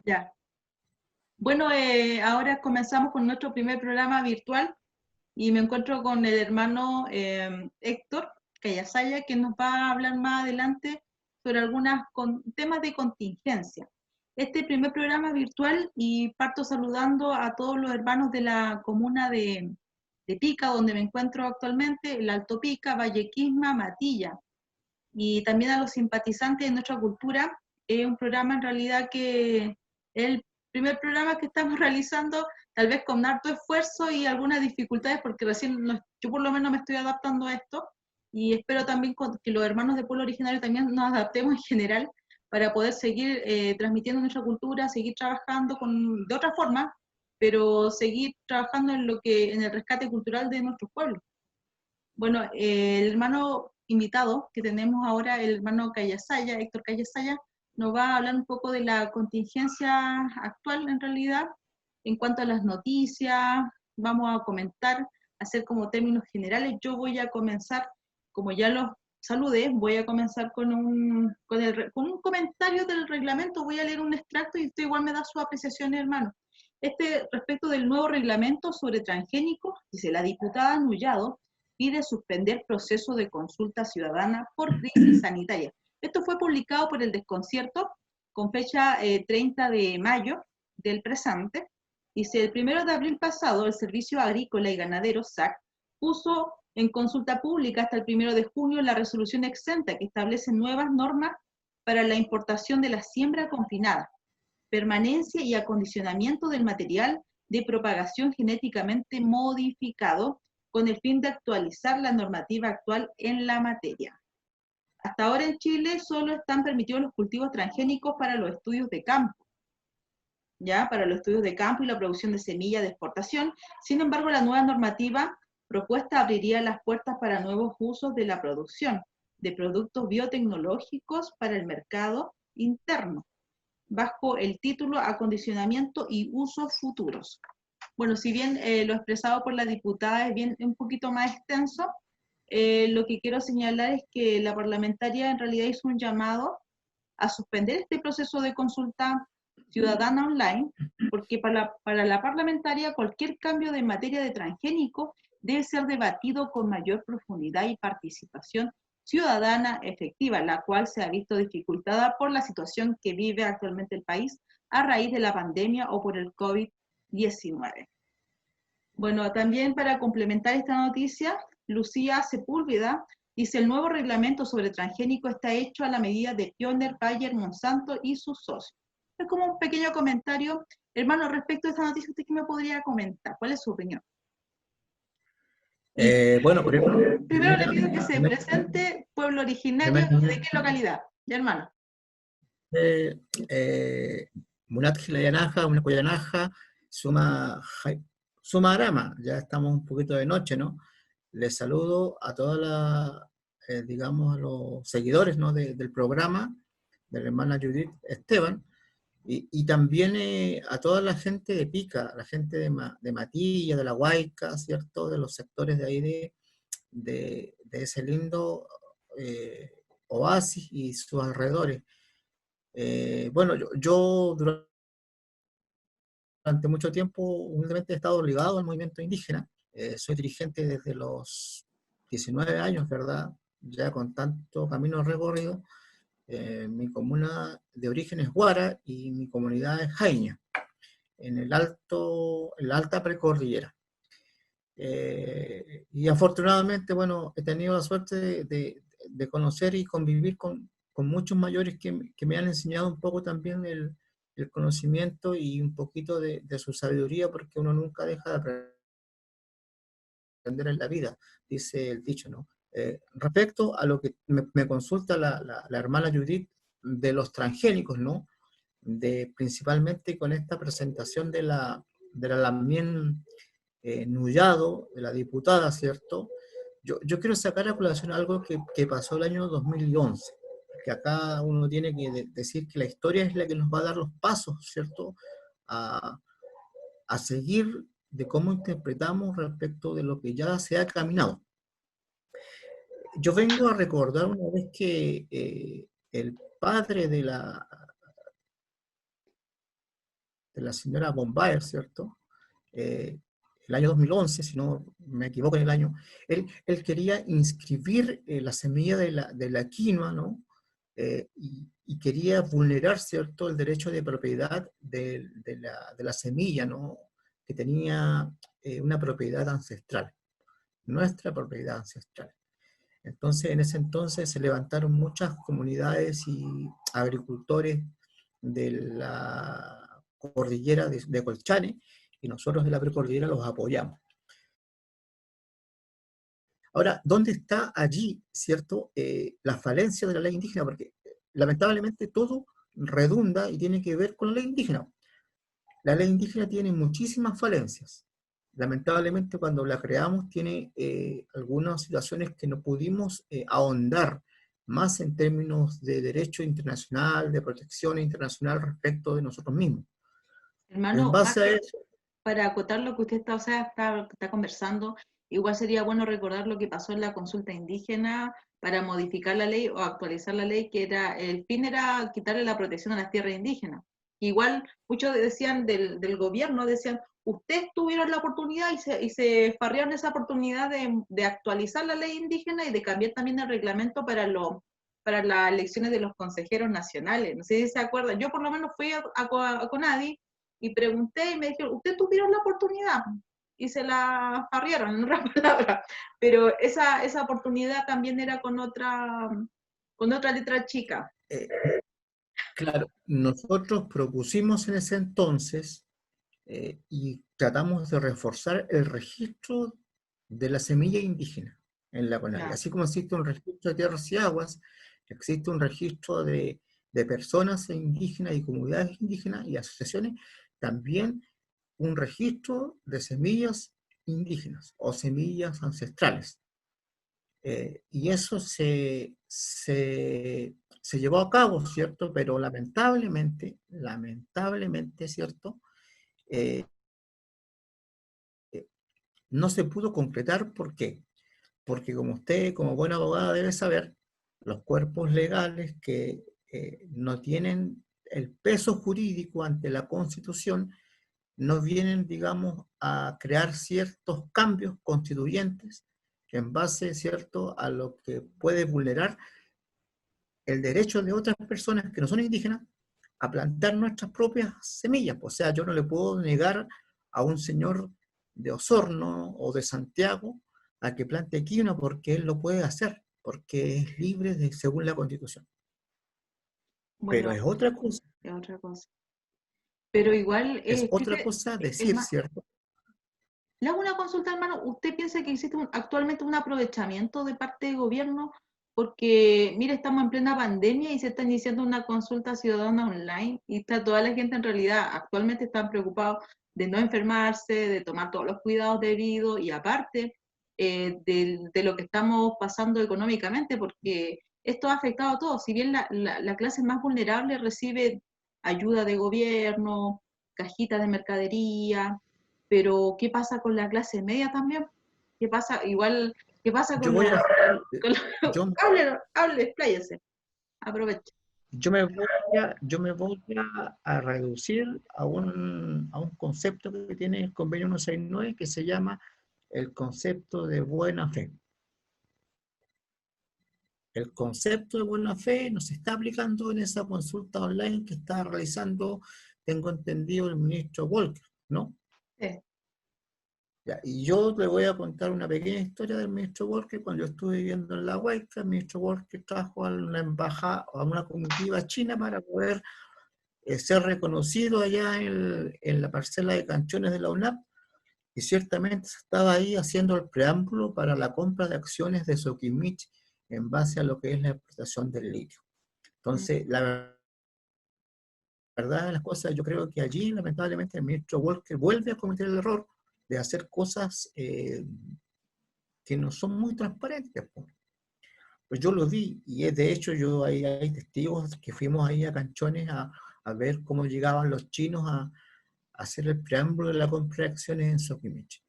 Ya. Bueno, ahora comenzamos con nuestro primer programa virtual y me encuentro con el hermano Héctor Cayasaya, que nos va a hablar más adelante sobre algunos temas de contingencia. Este primer programa virtual y parto saludando a todos los hermanos de la comuna de Pica, donde me encuentro actualmente, el Alto Pica, Valle Quisma, Matilla, y también a los simpatizantes de nuestra cultura. Es un programa en realidad que es el primer programa que estamos realizando, tal vez con harto esfuerzo y algunas dificultades, porque recién yo por lo menos me estoy adaptando a esto, y espero también que los hermanos de pueblo originario también nos adaptemos en general para poder seguir transmitiendo nuestra cultura, seguir trabajando de otra forma, pero seguir trabajando en el rescate cultural de nuestros pueblos. Bueno, el hermano invitado que tenemos ahora, el hermano Cayasaya, Héctor Cayasaya, nos va a hablar un poco de la contingencia actual en realidad, en cuanto a las noticias, vamos a comentar, hacer como términos generales. Yo voy a comenzar, como ya los saludé, voy a comenzar con un comentario del reglamento, voy a leer un extracto y usted igual me da su apreciación, hermano. Respecto del nuevo reglamento sobre transgénicos, dice la diputada Nullado, pide suspender proceso de consulta ciudadana por crisis sanitaria. Esto fue publicado por El Desconcierto con fecha 30 de mayo del presente. Dice, el 1 de abril pasado, el Servicio Agrícola y Ganadero, SAC, puso en consulta pública hasta el 1 de junio la resolución exenta que establece nuevas normas para la importación de la siembra confinada, permanencia y acondicionamiento del material de propagación genéticamente modificado con el fin de actualizar la normativa actual en la materia. Hasta ahora en Chile solo están permitidos los cultivos transgénicos para los estudios de campo, ¿ya? Para los estudios de campo y la producción de semillas de exportación. Sin embargo, la nueva normativa propuesta abriría las puertas para nuevos usos de la producción de productos biotecnológicos para el mercado interno, bajo el título Acondicionamiento y Usos Futuros. Bueno, si bien lo expresado por la diputada es un poquito más extenso, lo que quiero señalar es que la parlamentaria en realidad hizo un llamado a suspender este proceso de consulta ciudadana online, porque para la parlamentaria cualquier cambio de materia de transgénico debe ser debatido con mayor profundidad y participación ciudadana efectiva, la cual se ha visto dificultada por la situación que vive actualmente el país a raíz de la pandemia o por el COVID-19. Bueno, también para complementar esta noticia, Lucía Sepúlveda dice, el nuevo reglamento sobre transgénico está hecho a la medida de Pioneer, Bayer, Monsanto y sus socios. Es como un pequeño comentario. Hermano, respecto a esta noticia, ¿usted qué me podría comentar? ¿Cuál es su opinión? Y Bueno, primero le pido que se presente pueblo originario y de qué localidad. Ya, hermano. Munat Gilayanaja, Munat Suma, Sumarama, ya estamos un poquito de noche, ¿no? Les saludo a todas las, digamos, a los seguidores, ¿no? Del programa, de la hermana Judith Esteban, y también a toda la gente de Pica, la gente de Matilla, de la Huayca, ¿cierto? De los sectores de ahí de ese lindo oasis y sus alrededores. Bueno, yo durante mucho tiempo humildemente he estado ligado al movimiento indígena. Soy dirigente desde los 19 años, ¿verdad? Ya con tanto camino recorrido. Mi comuna de origen es Guara y mi comunidad es Jaina, en la alta precordillera. Y afortunadamente, bueno, he tenido la suerte de conocer y convivir con muchos mayores que me han enseñado un poco también el conocimiento y un poquito de su sabiduría, porque uno nunca deja de aprender en la vida, dice el dicho, ¿no? Respecto a lo que me consulta la hermana Judith de los transgénicos, ¿no? Principalmente con esta presentación de la Lamien Nullado, de la diputada, ¿cierto? Yo quiero sacar a colación algo que pasó el año 2011, que acá uno tiene que decir que la historia es la que nos va a dar los pasos, ¿cierto? A, a seguir de cómo interpretamos respecto de lo que ya se ha caminado. Yo vengo a recordar una vez que el padre la señora Bombaer, ¿cierto? El año 2011, si no me equivoco en el año, él quería inscribir la semilla de la quinoa, ¿no? Y quería vulnerar, ¿cierto?, el derecho de propiedad de la semilla, ¿no? Que tenía una propiedad ancestral, nuestra propiedad ancestral. Entonces, en ese entonces se levantaron muchas comunidades y agricultores de la cordillera de Colchane, y nosotros de la precordillera los apoyamos. Ahora, ¿dónde está allí, cierto, la falencia de la ley indígena? Porque lamentablemente todo redunda y tiene que ver con la ley indígena. La ley indígena tiene muchísimas falencias. Lamentablemente cuando la creamos tiene algunas situaciones que no pudimos ahondar más en términos de derecho internacional, de protección internacional respecto de nosotros mismos. En Hermano, más base a que eso, para acotar lo que usted está, o sea, está conversando, igual sería bueno recordar lo que pasó en la consulta indígena para modificar la ley o actualizar la ley, que era, el fin era quitarle la protección a las tierras indígenas. Igual muchos decían del gobierno, decían, ustedes tuvieron la oportunidad y se farrearon esa oportunidad de actualizar la ley indígena y de cambiar también el reglamento para las elecciones de los consejeros nacionales. No sé si se acuerdan, yo por lo menos fui a Conadi y pregunté y me dijeron, ¿ustedes tuvieron la oportunidad? Y se la farriaron, en otras palabras. Pero esa oportunidad también era con otra letra chica. eh, claro, nosotros propusimos en ese entonces y tratamos de reforzar el registro de la semilla indígena en la CONADI. Ya. Así como existe un registro de tierras y aguas, existe un registro de personas indígenas y comunidades indígenas y asociaciones, también un registro de semillas indígenas o semillas ancestrales. Y eso se llevó a cabo, ¿cierto? Pero lamentablemente, ¿cierto? Eh, no se pudo concretar. ¿Por qué? Porque como usted, como buena abogada, debe saber, los cuerpos legales que no tienen el peso jurídico ante la Constitución no vienen, digamos, a crear ciertos cambios constituyentes en base, ¿cierto?, a lo que puede vulnerar el derecho de otras personas que no son indígenas a plantar nuestras propias semillas. O sea, yo no le puedo negar a un señor de Osorno o de Santiago a que plante quinoa porque él lo puede hacer, porque es libre según la Constitución. Pero Bueno, es otra cosa, es otra cosa. Pero igual, es otra cosa decir, hermano, ¿cierto? le hago una consulta, hermano. ¿Usted piensa que existe actualmente un aprovechamiento de parte del gobierno? Porque, mire, estamos en plena pandemia y se está iniciando una consulta ciudadana online y está toda la gente en realidad actualmente están preocupados de no enfermarse, de tomar todos los cuidados debidos y aparte de lo que estamos pasando económicamente, porque esto ha afectado a todos. Si bien la clase más vulnerable recibe ayuda de gobierno, cajitas de mercadería, pero ¿qué pasa con la clase media también? ¿Qué pasa? Igual, ¿qué pasa Yo con los... voy a, Con yo, hable, expláyese, aproveche. yo me voy a reducir a un concepto que tiene el convenio 169 que se llama el concepto de buena fe. El concepto de buena fe nos está aplicando en esa consulta online que está realizando, tengo entendido, el ministro Walker, ¿no? Sí. Ya, y yo le voy a contar una pequeña historia del ministro Walker. Cuando yo estuve viviendo en La Huayca, el ministro Walker trajo a una embajada, a una comitiva china para poder ser reconocido allá en la parcela de canchones de la UNAP, y ciertamente se estaba ahí haciendo el preámbulo para la compra de acciones de Soquimich en base a lo que es la explotación del litio. Entonces, la verdad de las cosas, yo creo que allí, lamentablemente, el ministro Walker vuelve a cometer el error de hacer cosas que no son muy transparentes. Pues yo lo vi, y de hecho hay testigos que fuimos ahí a Canchones a ver cómo llegaban los chinos a hacer el preámbulo de la compra de acciones en Soquimich.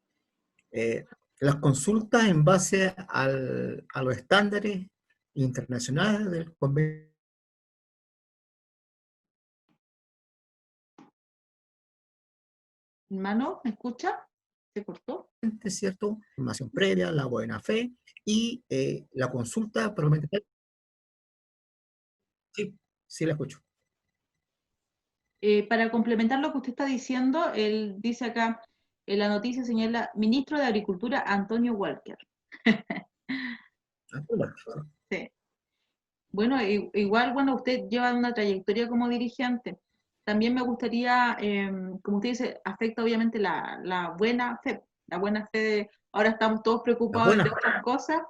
Las consultas en base a los estándares internacionales del convenio Hermano, ¿me escucha? ¿Se cortó? ¿Cierto? Información previa, la buena fe y la consulta probablemente. Sí, sí la escucho. Para complementar lo que usted está diciendo, él dice acá, en la noticia señala, Ministro de Agricultura Antonio Walker. Ah, bueno, sí. Sí. Bueno, igual, bueno, usted lleva una trayectoria como dirigente. También me gustaría, como usted dice, afecta obviamente la buena fe. La buena fe de, ahora estamos todos Las preocupados de buenas. otras cosas.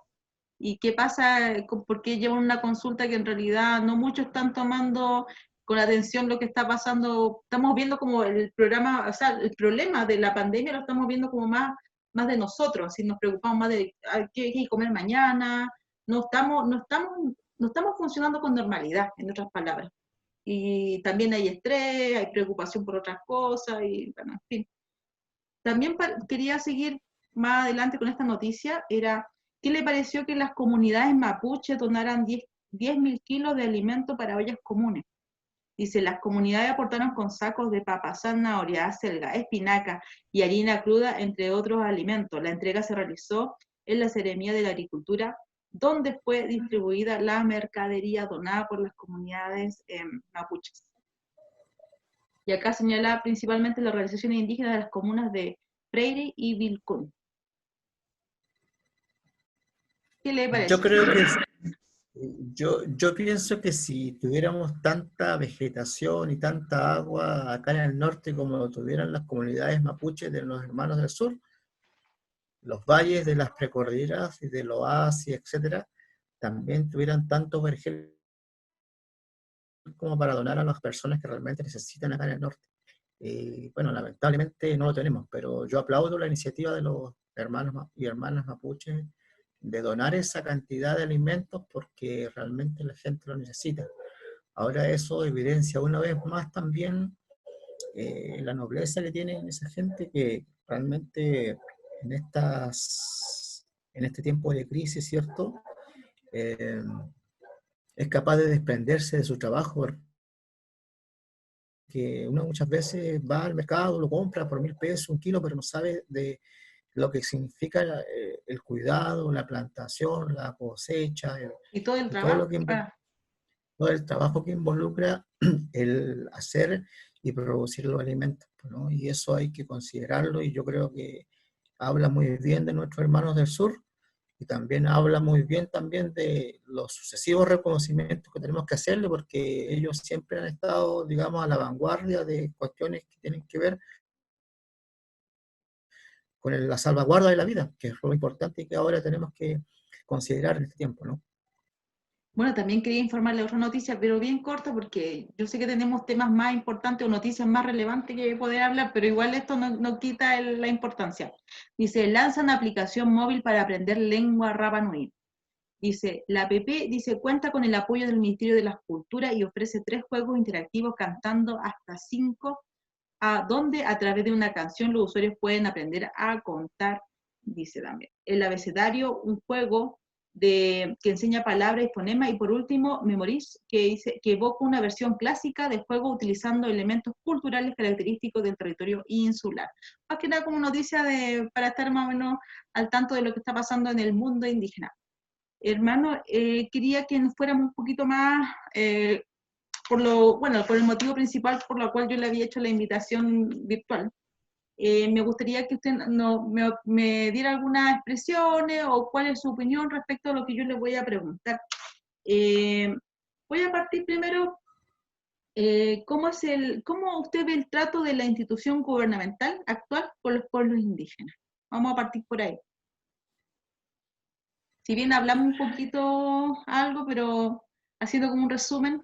¿Y qué pasa? ¿Por qué llevan una consulta que en realidad no muchos están tomando con atención lo que está pasando? Estamos viendo como el programa, o sea, el problema de la pandemia lo estamos viendo como más de nosotros, así nos preocupamos más de qué hay que comer mañana, no estamos funcionando con normalidad, en otras palabras. Y también hay estrés, hay preocupación por otras cosas, y bueno, en fin. También quería seguir más adelante con esta noticia, era, ¿qué le pareció que las comunidades mapuche donaran 10.000 kilos de alimento para ollas comunes? Dice, las comunidades aportaron con sacos de papa, zanahoria, acelga, espinaca y harina cruda, entre otros alimentos. La entrega se realizó en la Seremía de la Agricultura, donde fue distribuida la mercadería donada por las comunidades mapuches. Y acá señala principalmente las organizaciones indígenas de las comunas de Freire y Vilcún. ¿Qué le Yo parece? creo que yo pienso que si tuviéramos tanta vegetación y tanta agua acá en el norte como lo tuvieran las comunidades mapuches de los hermanos del sur, los valles de las precordilleras y del oasis, etcétera, también tuvieran tanto vergel como para donar a las personas que realmente necesitan acá en el norte. Bueno, lamentablemente no lo tenemos, pero yo aplaudo la iniciativa de los hermanos y hermanas mapuches de donar esa cantidad de alimentos porque realmente la gente lo necesita. Ahora eso evidencia una vez más también la nobleza que tiene esa gente que realmente en en este tiempo de crisis, ¿cierto? Eh, es capaz de desprenderse de su trabajo, que uno muchas veces va al mercado, lo compra por 1.000 pesos, un kilo, pero no sabe de lo que significa el cuidado, la plantación, la cosecha, ¿Y todo el y todo trabajo? lo que todo el trabajo que involucra el hacer y producir los alimentos, ¿no? Y eso hay que considerarlo y yo creo que habla muy bien de nuestros hermanos del sur y también habla muy bien también de los sucesivos reconocimientos que tenemos que hacerle porque ellos siempre han estado, digamos, a la vanguardia de cuestiones que tienen que ver con la salvaguarda de la vida, que es lo importante y que ahora tenemos que considerar en este tiempo, ¿no? Bueno, también quería informarle otra noticia, pero bien corta, porque yo sé que tenemos temas más importantes o noticias más relevantes que poder hablar, pero igual esto no quita la importancia. Dice, lanzan aplicación móvil para aprender lengua Rapa Nui. Dice, la app dice, cuenta con el apoyo del Ministerio de las Culturas y ofrece 3 juegos interactivos cantando hasta 5, donde a través de una canción los usuarios pueden aprender a contar, dice también. El abecedario, un juego que enseña palabras y fonemas, y por último, Memories, que evoca una versión clásica del juego utilizando elementos culturales característicos del territorio insular. Más que nada como noticia para estar más o menos al tanto de lo que está pasando en el mundo indígena. Hermano, quería que nos fuéramos un poquito más, por el motivo principal por el cual yo le había hecho la invitación virtual. Me gustaría que usted me diera algunas expresiones o cuál es su opinión respecto a lo que yo le voy a preguntar. Eh, Voy a partir primero, ¿cómo usted ve el trato de la institución gubernamental actual con los pueblos indígenas? Vamos a partir por ahí. Si bien hablamos un poquito algo, pero haciendo como un resumen.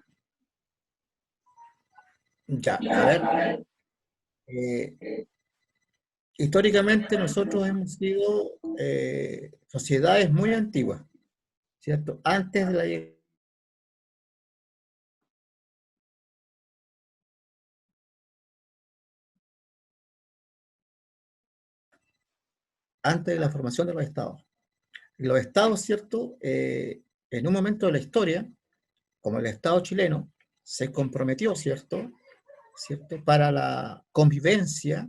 Ya, a ver, históricamente nosotros hemos sido sociedades muy antiguas, ¿cierto? Antes de la formación de los estados. Los estados, ¿cierto? En un momento de la historia, como el Estado chileno, se comprometió, ¿cierto? ¿Cierto? Para la convivencia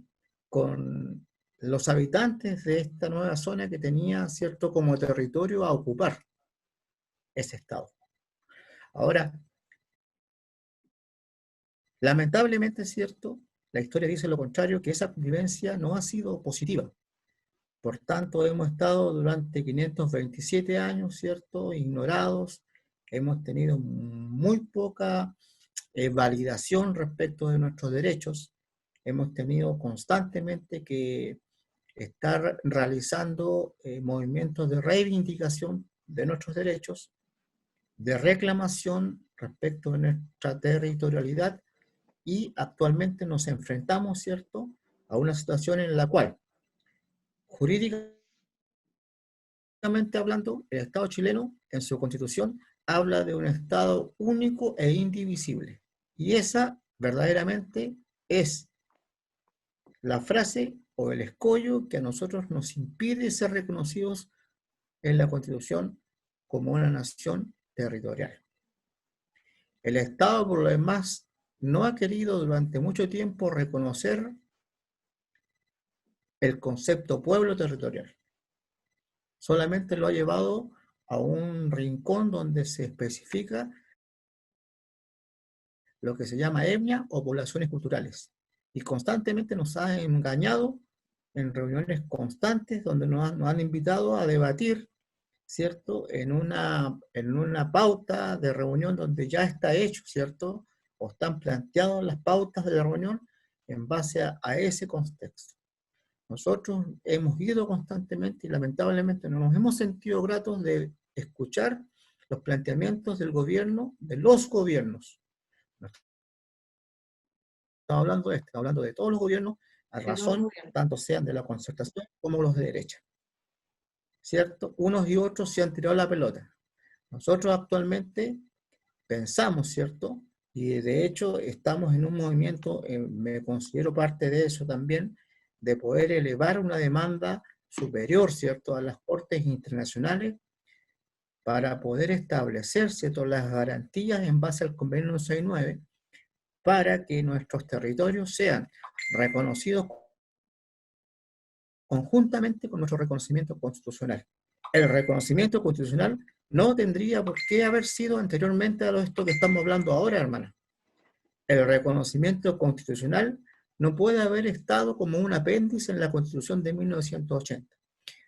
con los habitantes de esta nueva zona que tenía, ¿cierto?, como territorio a ocupar ese estado. Ahora, lamentablemente es cierto, la historia dice lo contrario, que esa convivencia no ha sido positiva. Por tanto, hemos estado durante 527 años, ¿cierto?, ignorados, hemos tenido muy poca validación respecto de nuestros derechos, hemos tenido constantemente que estar realizando movimientos de reivindicación de nuestros derechos, de reclamación respecto de nuestra territorialidad, y actualmente nos enfrentamos, ¿cierto?, a una situación en la cual, jurídicamente hablando, el Estado chileno, en su Constitución, habla de un Estado único e indivisible. Y esa, verdaderamente, es la frase o el escollo que a nosotros nos impide ser reconocidos en la Constitución como una nación territorial. El Estado, por lo demás, no ha querido durante mucho tiempo reconocer el concepto pueblo territorial. Solamente lo ha llevado a un rincón donde se especifica lo que se llama etnia o poblaciones culturales. Y constantemente nos ha engañado en reuniones constantes donde nos han invitado a debatir, ¿cierto?, en una pauta de reunión donde ya está hecho, ¿cierto?, o están planteadas las pautas de la reunión en base a ese contexto. Nosotros hemos ido constantemente y lamentablemente no nos hemos sentido gratos de escuchar los planteamientos del gobierno, de los gobiernos. No estamos hablando de todos los gobiernos, a razón, tanto sean de la concertación como los de derecha. ¿Cierto? Unos y otros se han tirado la pelota. Nosotros actualmente pensamos, ¿cierto? Y de hecho estamos en un movimiento, me considero parte de eso también, de poder elevar una demanda superior, ¿cierto?, a las cortes internacionales para poder establecer, ¿cierto?, las garantías en base al convenio 69 para que nuestros territorios sean reconocidos conjuntamente con nuestro reconocimiento constitucional. El reconocimiento constitucional no tendría por qué haber sido anteriormente a esto que estamos hablando ahora, hermana. El reconocimiento constitucional no puede haber estado como un apéndice en la Constitución de 1980.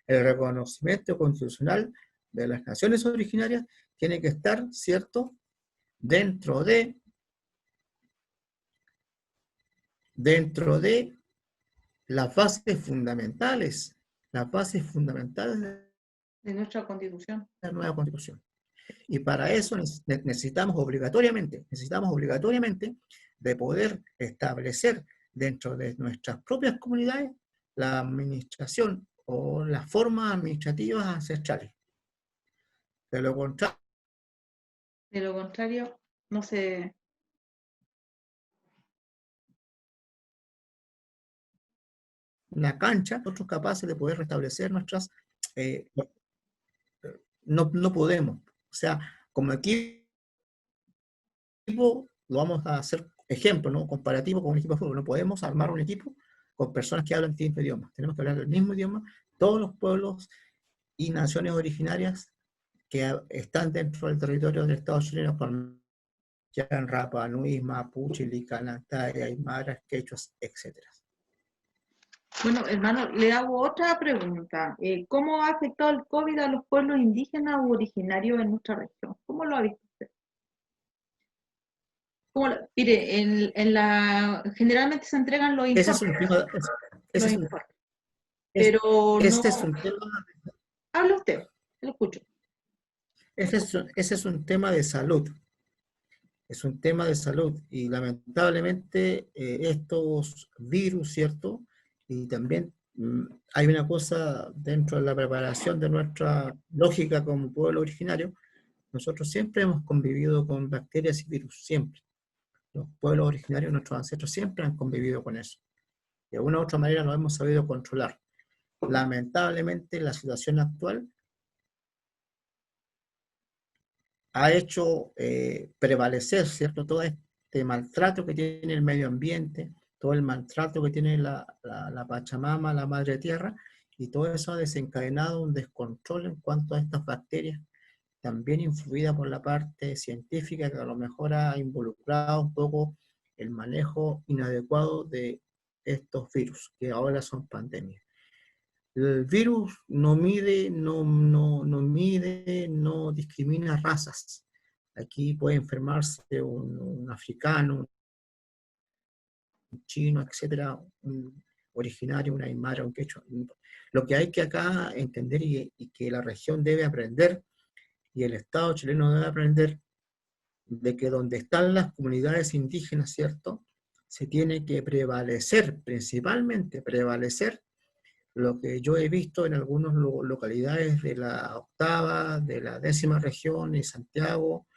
El reconocimiento constitucional de las naciones originarias tiene que estar, ¿cierto?, dentro de las bases fundamentales de nuestra Constitución. de la nueva Constitución. Y para eso necesitamos obligatoriamente de poder establecer dentro de nuestras propias comunidades la administración o las formas administrativas ancestrales. De lo contrario, no se... una cancha, nosotros capaces de poder restablecer nuestras... no podemos. O sea, como equipo, lo vamos a hacer ejemplo, ¿no?, comparativo con un equipo de fútbol. No podemos armar un equipo con personas que hablan distintos idiomas. Tenemos que hablar el mismo idioma, todos los pueblos y naciones originarias que están dentro del territorio del Estado chileno, Yan, Rapa Nui, Mapuche, Licanantay, Aymaras, Quechuas, etc. Bueno, hermano, le hago otra pregunta. ¿Cómo ha afectado el COVID a los pueblos indígenas u originarios en nuestra región? ¿Cómo lo ha visto usted? Mire, generalmente se entregan los Ese es un informes. tema, Pero no... este es un tema, Habla usted, lo escucho. ese es un tema de salud. Es un tema de salud y lamentablemente estos virus, ¿cierto? Y también hay una cosa dentro de la preparación de nuestra lógica como pueblo originario. Nosotros siempre hemos convivido con bacterias y virus, siempre. Los pueblos originarios, nuestros ancestros, siempre han convivido con eso. De una u otra manera lo hemos sabido controlar. Lamentablemente la situación actual ha hecho prevalecer, ¿cierto?, todo este maltrato que tiene el medio ambiente, todo el maltrato que tiene la Pachamama, la Madre Tierra, y todo eso ha desencadenado un descontrol en cuanto a estas bacterias, también influida por la parte científica, que a lo mejor ha involucrado un poco el manejo inadecuado de estos virus, que ahora son pandemias. El virus no mide, no discrimina razas. Aquí puede enfermarse un africano, un chino, etcétera, un originario, una aymara, un quechua. Lo que hay que acá entender y que la región debe aprender, y el Estado chileno debe aprender, de que donde están las comunidades indígenas, ¿cierto? Se tiene que prevalecer, principalmente prevalecer, lo que yo he visto en algunas localidades de la octava, de la 10ª región, y Santiago,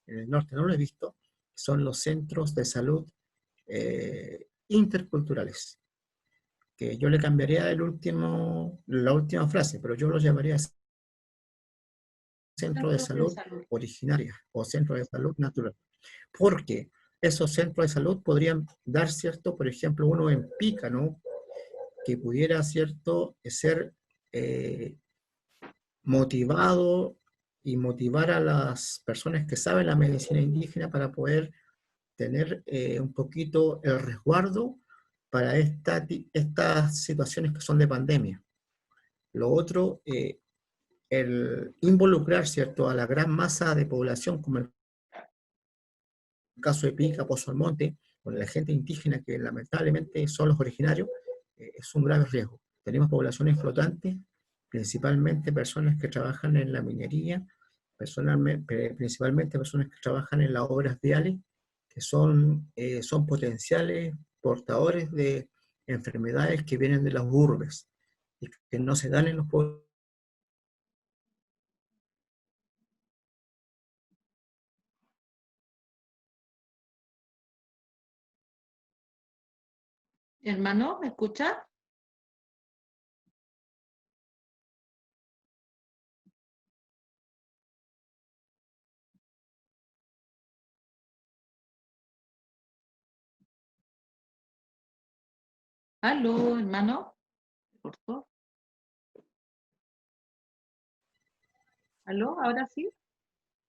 en el norte no lo he visto, son los centros de salud interculturales, que yo le cambiaría la última frase, pero yo lo llamaría centro de Centros de salud salud. originaria o centro de salud natural, porque esos centros de salud podrían dar, ¿cierto? Por ejemplo, uno en Pica, ¿no? Que pudiera, ¿cierto?, ser motivado y motivar a las personas que saben la medicina indígena para poder tener un poquito el resguardo para estas situaciones que son de pandemia. Lo otro, el involucrar, ¿cierto?, a la gran masa de población, como el caso de Pica, Pozo Almonte, con la gente indígena que lamentablemente son los originarios, es un grave riesgo. Tenemos poblaciones flotantes, principalmente personas que trabajan en la minería, principalmente personas que trabajan en las obras viales, que son potenciales portadores de enfermedades que vienen de las urbes y que no se dan en los pueblos. Hermano, ¿me escucha? ¿Aló, hermano? ¿Se cortó? ¿Aló? ¿Ahora sí?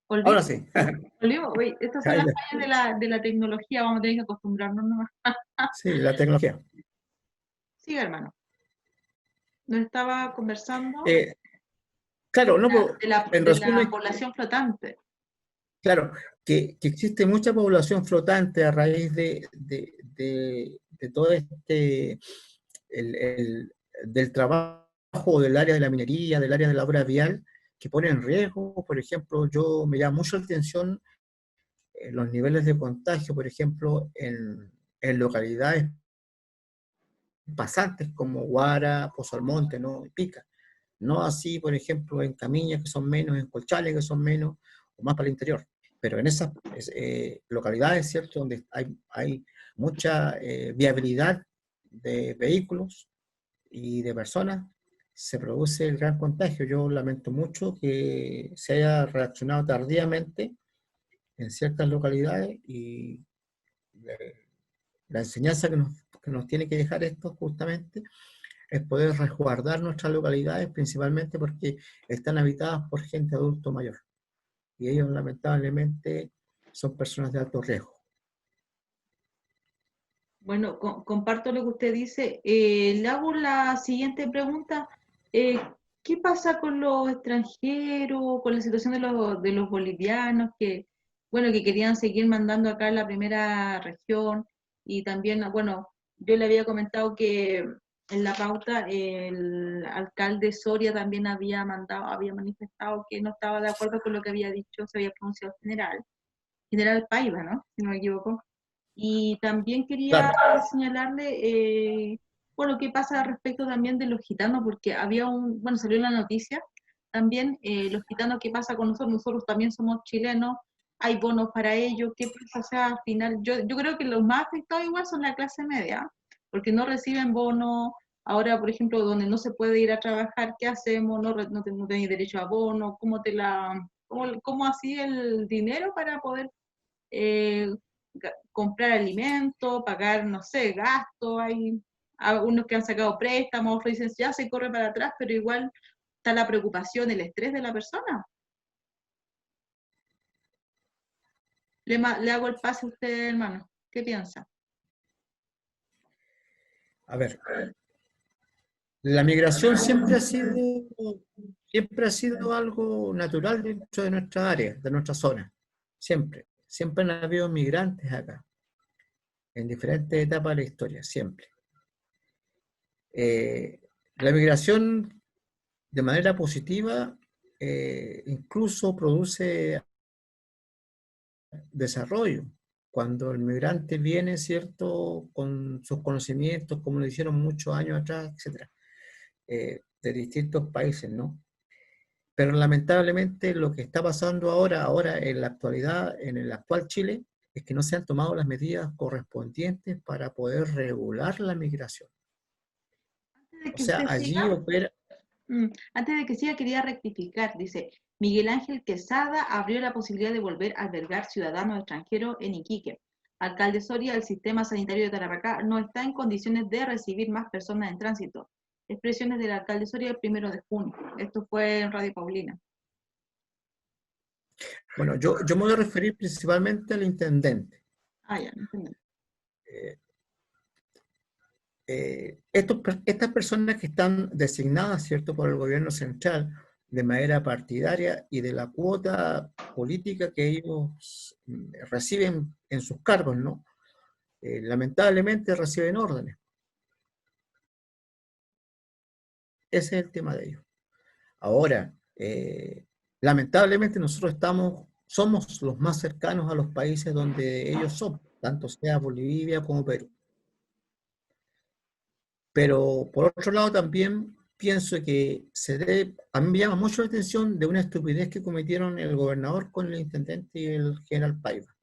¿Volvió? Ahora sí. ¿Volvió? Uy, estas son las fallas de la tecnología, vamos a tener que acostumbrarnos nomás. Sí, la tecnología. Sí, hermano. Nos estaba conversando Eh, claro, no, pero en de la resumen, población flotante. claro, que existe mucha población flotante a raíz de todo del trabajo del área de la minería, del área de la obra vial, que pone en riesgo. Por ejemplo, me llama mucho la atención los niveles de contagio, por ejemplo, en localidades pasantes como Guara, Pozo Almonte, ¿no? Y Pica. No así, por ejemplo, en Camiña, que son menos, en Colchales, que son menos, o más para el interior. Pero en esas localidades, ¿cierto?, donde hay mucha viabilidad de vehículos y de personas, se produce el gran contagio. Yo lamento mucho que se haya reaccionado tardíamente en ciertas localidades, y la enseñanza que nos tiene que dejar esto justamente es poder resguardar nuestras localidades, principalmente porque están habitadas por gente adulto mayor. Y ellos lamentablemente son personas de alto riesgo. Bueno, comparto lo que usted dice. Le hago la siguiente pregunta. Eh, ¿Qué pasa con los extranjeros, con la situación de los bolivianos que, bueno, que querían seguir mandando acá en la primera región? Y también, bueno, yo le había comentado que en la pauta el alcalde Soria también había manifestado que no estaba de acuerdo con lo que había dicho, se había pronunciado General Paiva, ¿no? Si no me equivoco. Y también quería Claro, señalarle, bueno, qué pasa respecto también de los gitanos, porque bueno, salió en la noticia, también los gitanos, qué pasa con nosotros, nosotros también somos chilenos, hay bonos para ellos, qué pasa, o sea, al final, yo creo que los más afectados igual son la clase media, porque no reciben bonos, ahora, por ejemplo, donde no se puede ir a trabajar, ¿qué hacemos? No tenéis derecho a bono, ¿cómo así el dinero para poder comprar alimentos, pagar, no sé, gastos, hay algunos que han sacado préstamos, otros dicen, ya se corre para atrás, pero igual está la preocupación, el estrés de la persona. Le hago el pase a usted, hermano. ¿Qué piensa? A ver, la migración siempre ha sido algo natural dentro de nuestra área, de nuestra zona. Siempre. Siempre han habido migrantes acá, en diferentes etapas de la historia, siempre. La migración de manera positiva incluso produce desarrollo. Cuando el migrante viene, ¿cierto?, con sus conocimientos, como lo hicieron muchos años atrás, etcétera, de distintos países, ¿no? Pero lamentablemente lo que está pasando ahora en la actualidad, en el actual Chile, es que no se han tomado las medidas correspondientes para poder regular la migración. Antes de O que sea, usted allí siga, opera... antes de que siga, quería rectificar. Dice, Miguel Ángel Quesada abrió la posibilidad de volver a albergar ciudadanos extranjeros en Iquique. Alcalde Soria, el sistema sanitario de Tarapacá no está en condiciones de recibir más personas en tránsito. Expresiones del alcalde Soria el 1 de junio. Esto fue en Radio Paulina. Bueno, yo me voy a referir principalmente al intendente. Ah, ya, no entendí. Estas personas que están designadas, ¿cierto?, por el gobierno central de manera partidaria y de la cuota política que ellos reciben en sus cargos, ¿no? Lamentablemente reciben órdenes. Ese es el tema de ellos. Ahora, lamentablemente nosotros somos los más cercanos a los países donde ellos son, tanto sea Bolivia como Perú. Pero por otro lado también pienso que a mí me llama mucho la atención de una estupidez que cometieron el gobernador con el intendente y el general Paiva.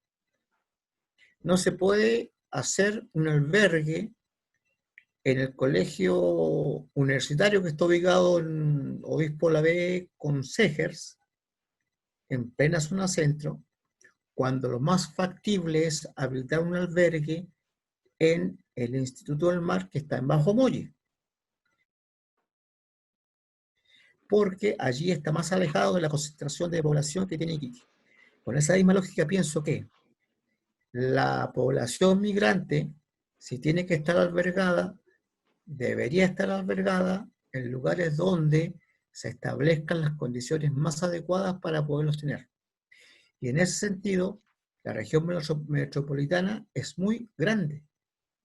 No se puede hacer un albergue en el colegio universitario que está ubicado en Obispo La B con Segers, en plena zona centro, cuando lo más factible es habilitar un albergue en el Instituto del Mar que está en Bajo Molle, porque allí está más alejado de la concentración de población que tiene Iquique. Con esa misma lógica pienso que la población migrante, si tiene que estar albergada, debería estar albergada en lugares donde se establezcan las condiciones más adecuadas para poderlos tener. Y en ese sentido, la región metropolitana es muy grande.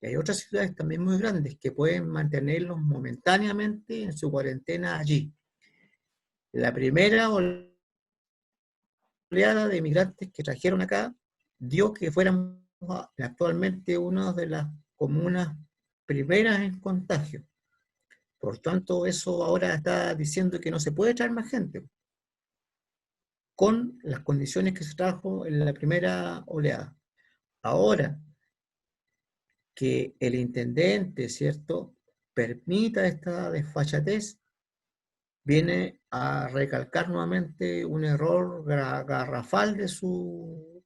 Y hay otras ciudades también muy grandes que pueden mantenerlos momentáneamente en su cuarentena allí. La primera oleada de migrantes que trajeron acá dio que fuéramos actualmente una de las comunas primeras en contagio. Por tanto, eso ahora está diciendo que no se puede traer más gente con las condiciones que se trajo en la primera oleada. Ahora que el intendente, ¿cierto?, permita esta desfachatez, viene a recalcar nuevamente un error garrafal de su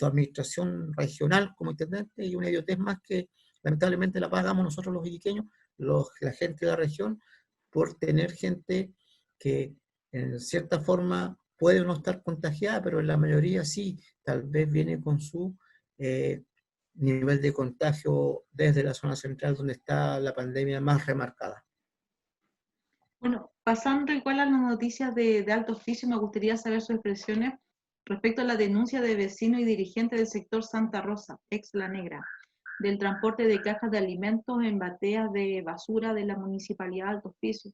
administración regional como intendente y una idiotez más que lamentablemente la pagamos nosotros los iquiqueños, la gente de la región, por tener gente que en cierta forma puede no estar contagiada, pero en la mayoría sí, tal vez viene con su nivel de contagio desde la zona central donde está la pandemia más remarcada. Bueno, pasando igual a las noticias de alto oficio, me gustaría saber sus expresiones respecto a la denuncia de vecinos y dirigentes del sector Santa Rosa, ex La Negra, del transporte de cajas de alimentos en bateas de basura de la Municipalidad de Alto Hospicio.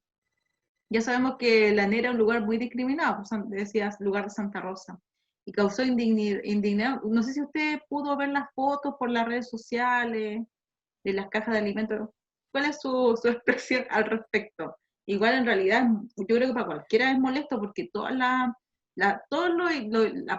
Ya sabemos que La Negra es un lugar muy discriminado, decías, lugar de Santa Rosa, y causó indignidad. No sé si usted pudo ver las fotos por las redes sociales de las cajas de alimentos. ¿Cuál es su expresión al respecto? Igual en realidad yo creo que para cualquiera es molesto porque la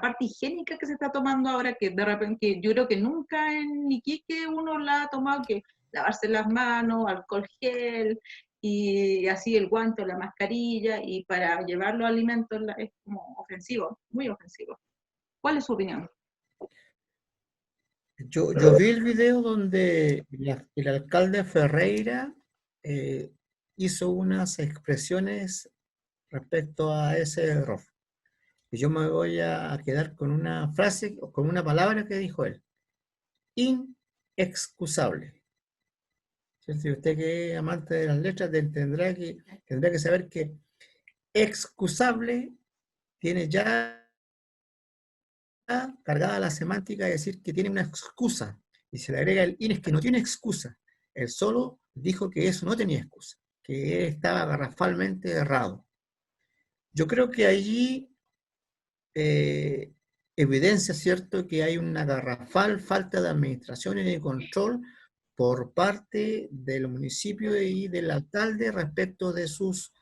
parte higiénica que se está tomando ahora, que de repente yo creo que nunca en Iquique uno la ha tomado, que lavarse las manos, alcohol gel y así el guante o la mascarilla, y para llevar los alimentos es como ofensivo, muy ofensivo. ¿Cuál es su opinión? Yo vi el video donde el alcalde Ferreira hizo unas expresiones respecto a ese error. Y yo me voy a quedar con una frase o con una palabra que dijo él. Inexcusable. Si usted que es amante de las letras tendrá que saber que excusable tiene ya cargada la semántica de decir que tiene una excusa. Y se le agrega el in, es que no tiene excusa. Él solo dijo que eso no tenía excusa, que él estaba garrafalmente errado. Yo creo que allí evidencia, ¿cierto?, que hay una garrafal falta de administración y de control por parte del municipio y del alcalde respecto de sus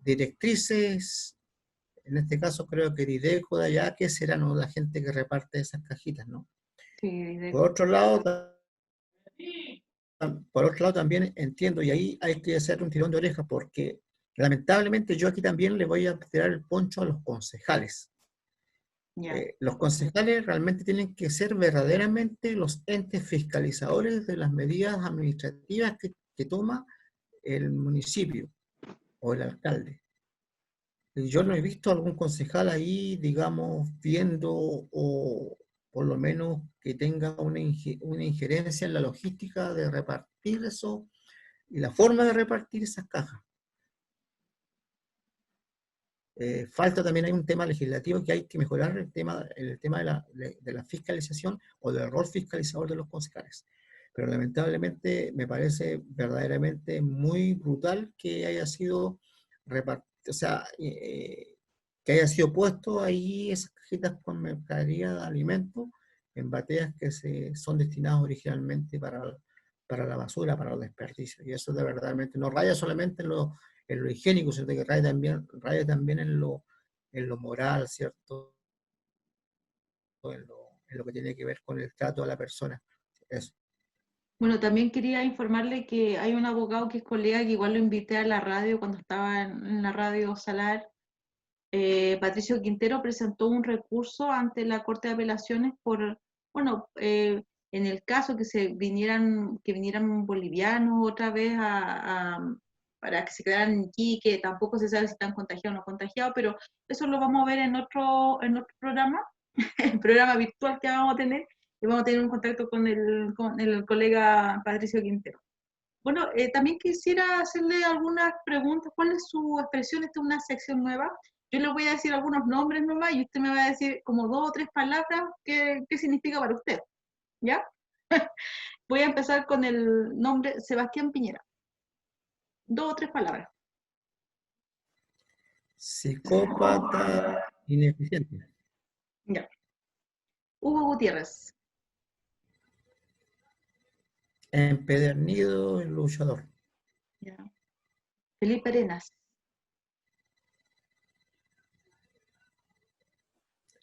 directrices. En este caso creo que Dideco de allá, que será, ¿no?, la gente que reparte esas cajitas, ¿no? Sí, Por otro lado, también entiendo, y ahí hay que hacer un tirón de orejas, porque lamentablemente yo aquí también le voy a tirar el poncho a los concejales. ya. Los concejales realmente tienen que ser verdaderamente los entes fiscalizadores de las medidas administrativas que toma el municipio o el alcalde. Y yo no he visto algún concejal ahí, digamos, viendo o por lo menos que tenga una injerencia en la logística de repartir eso y la forma de repartir esas cajas. Falta también, hay un tema legislativo que hay que mejorar, el tema de la fiscalización o del rol fiscalizador de los concejales. Pero lamentablemente me parece verdaderamente muy brutal que haya sido repartido, o sea, que haya sido puesto ahí esas cajitas con mercadería de alimentos en bateas que son destinadas originalmente para la basura, para los desperdicios. Y eso de verdaderamente no raya solamente en lo higiénico, ¿cierto?, que raya también en lo moral, ¿cierto?, en lo que tiene que ver con el trato a la persona. Eso. Bueno, también quería informarle que hay un abogado que es colega, que igual lo invité a la radio cuando estaba en la radio Salar. Patricio Quintero presentó un recurso ante la Corte de Apelaciones por, bueno, en el caso que vinieran bolivianos otra vez para que se quedaran en Iquique. Tampoco se sabe si están contagiados o no contagiados, pero eso lo vamos a ver en otro programa, el programa virtual que vamos a tener, y vamos a tener un contacto con el colega Patricio Quintero. Bueno, también quisiera hacerle algunas preguntas. ¿Cuál es su expresión? Esta es una sección nueva. Yo le voy a decir algunos nombres nomás y usted me va a decir como 2 o 3 palabras qué significa para usted. ¿Ya? Voy a empezar con el nombre Sebastián Piñera. 2 o 3 palabras. Psicópata ineficiente. Ya. Hugo Gutiérrez. Empedernido luchador. Ya. Felipe Arenas.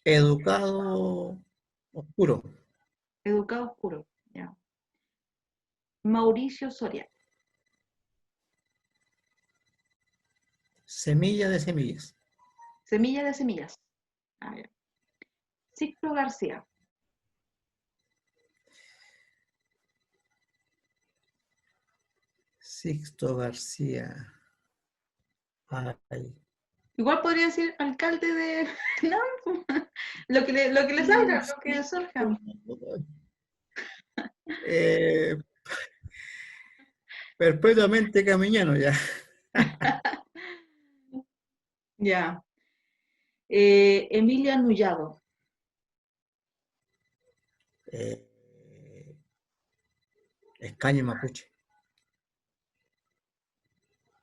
Educado oscuro. Educado oscuro. Ya. Mauricio Soria. Semilla de semillas. Semilla de semillas. Ah, ya. Sixto García. Sixto García. Ay. Igual podría decir alcalde de... No, lo que le salga, lo que le surja. Eh, perpetuamente camellano ya. Ya. Emilia Nullado. Eh, Escaño mapuche.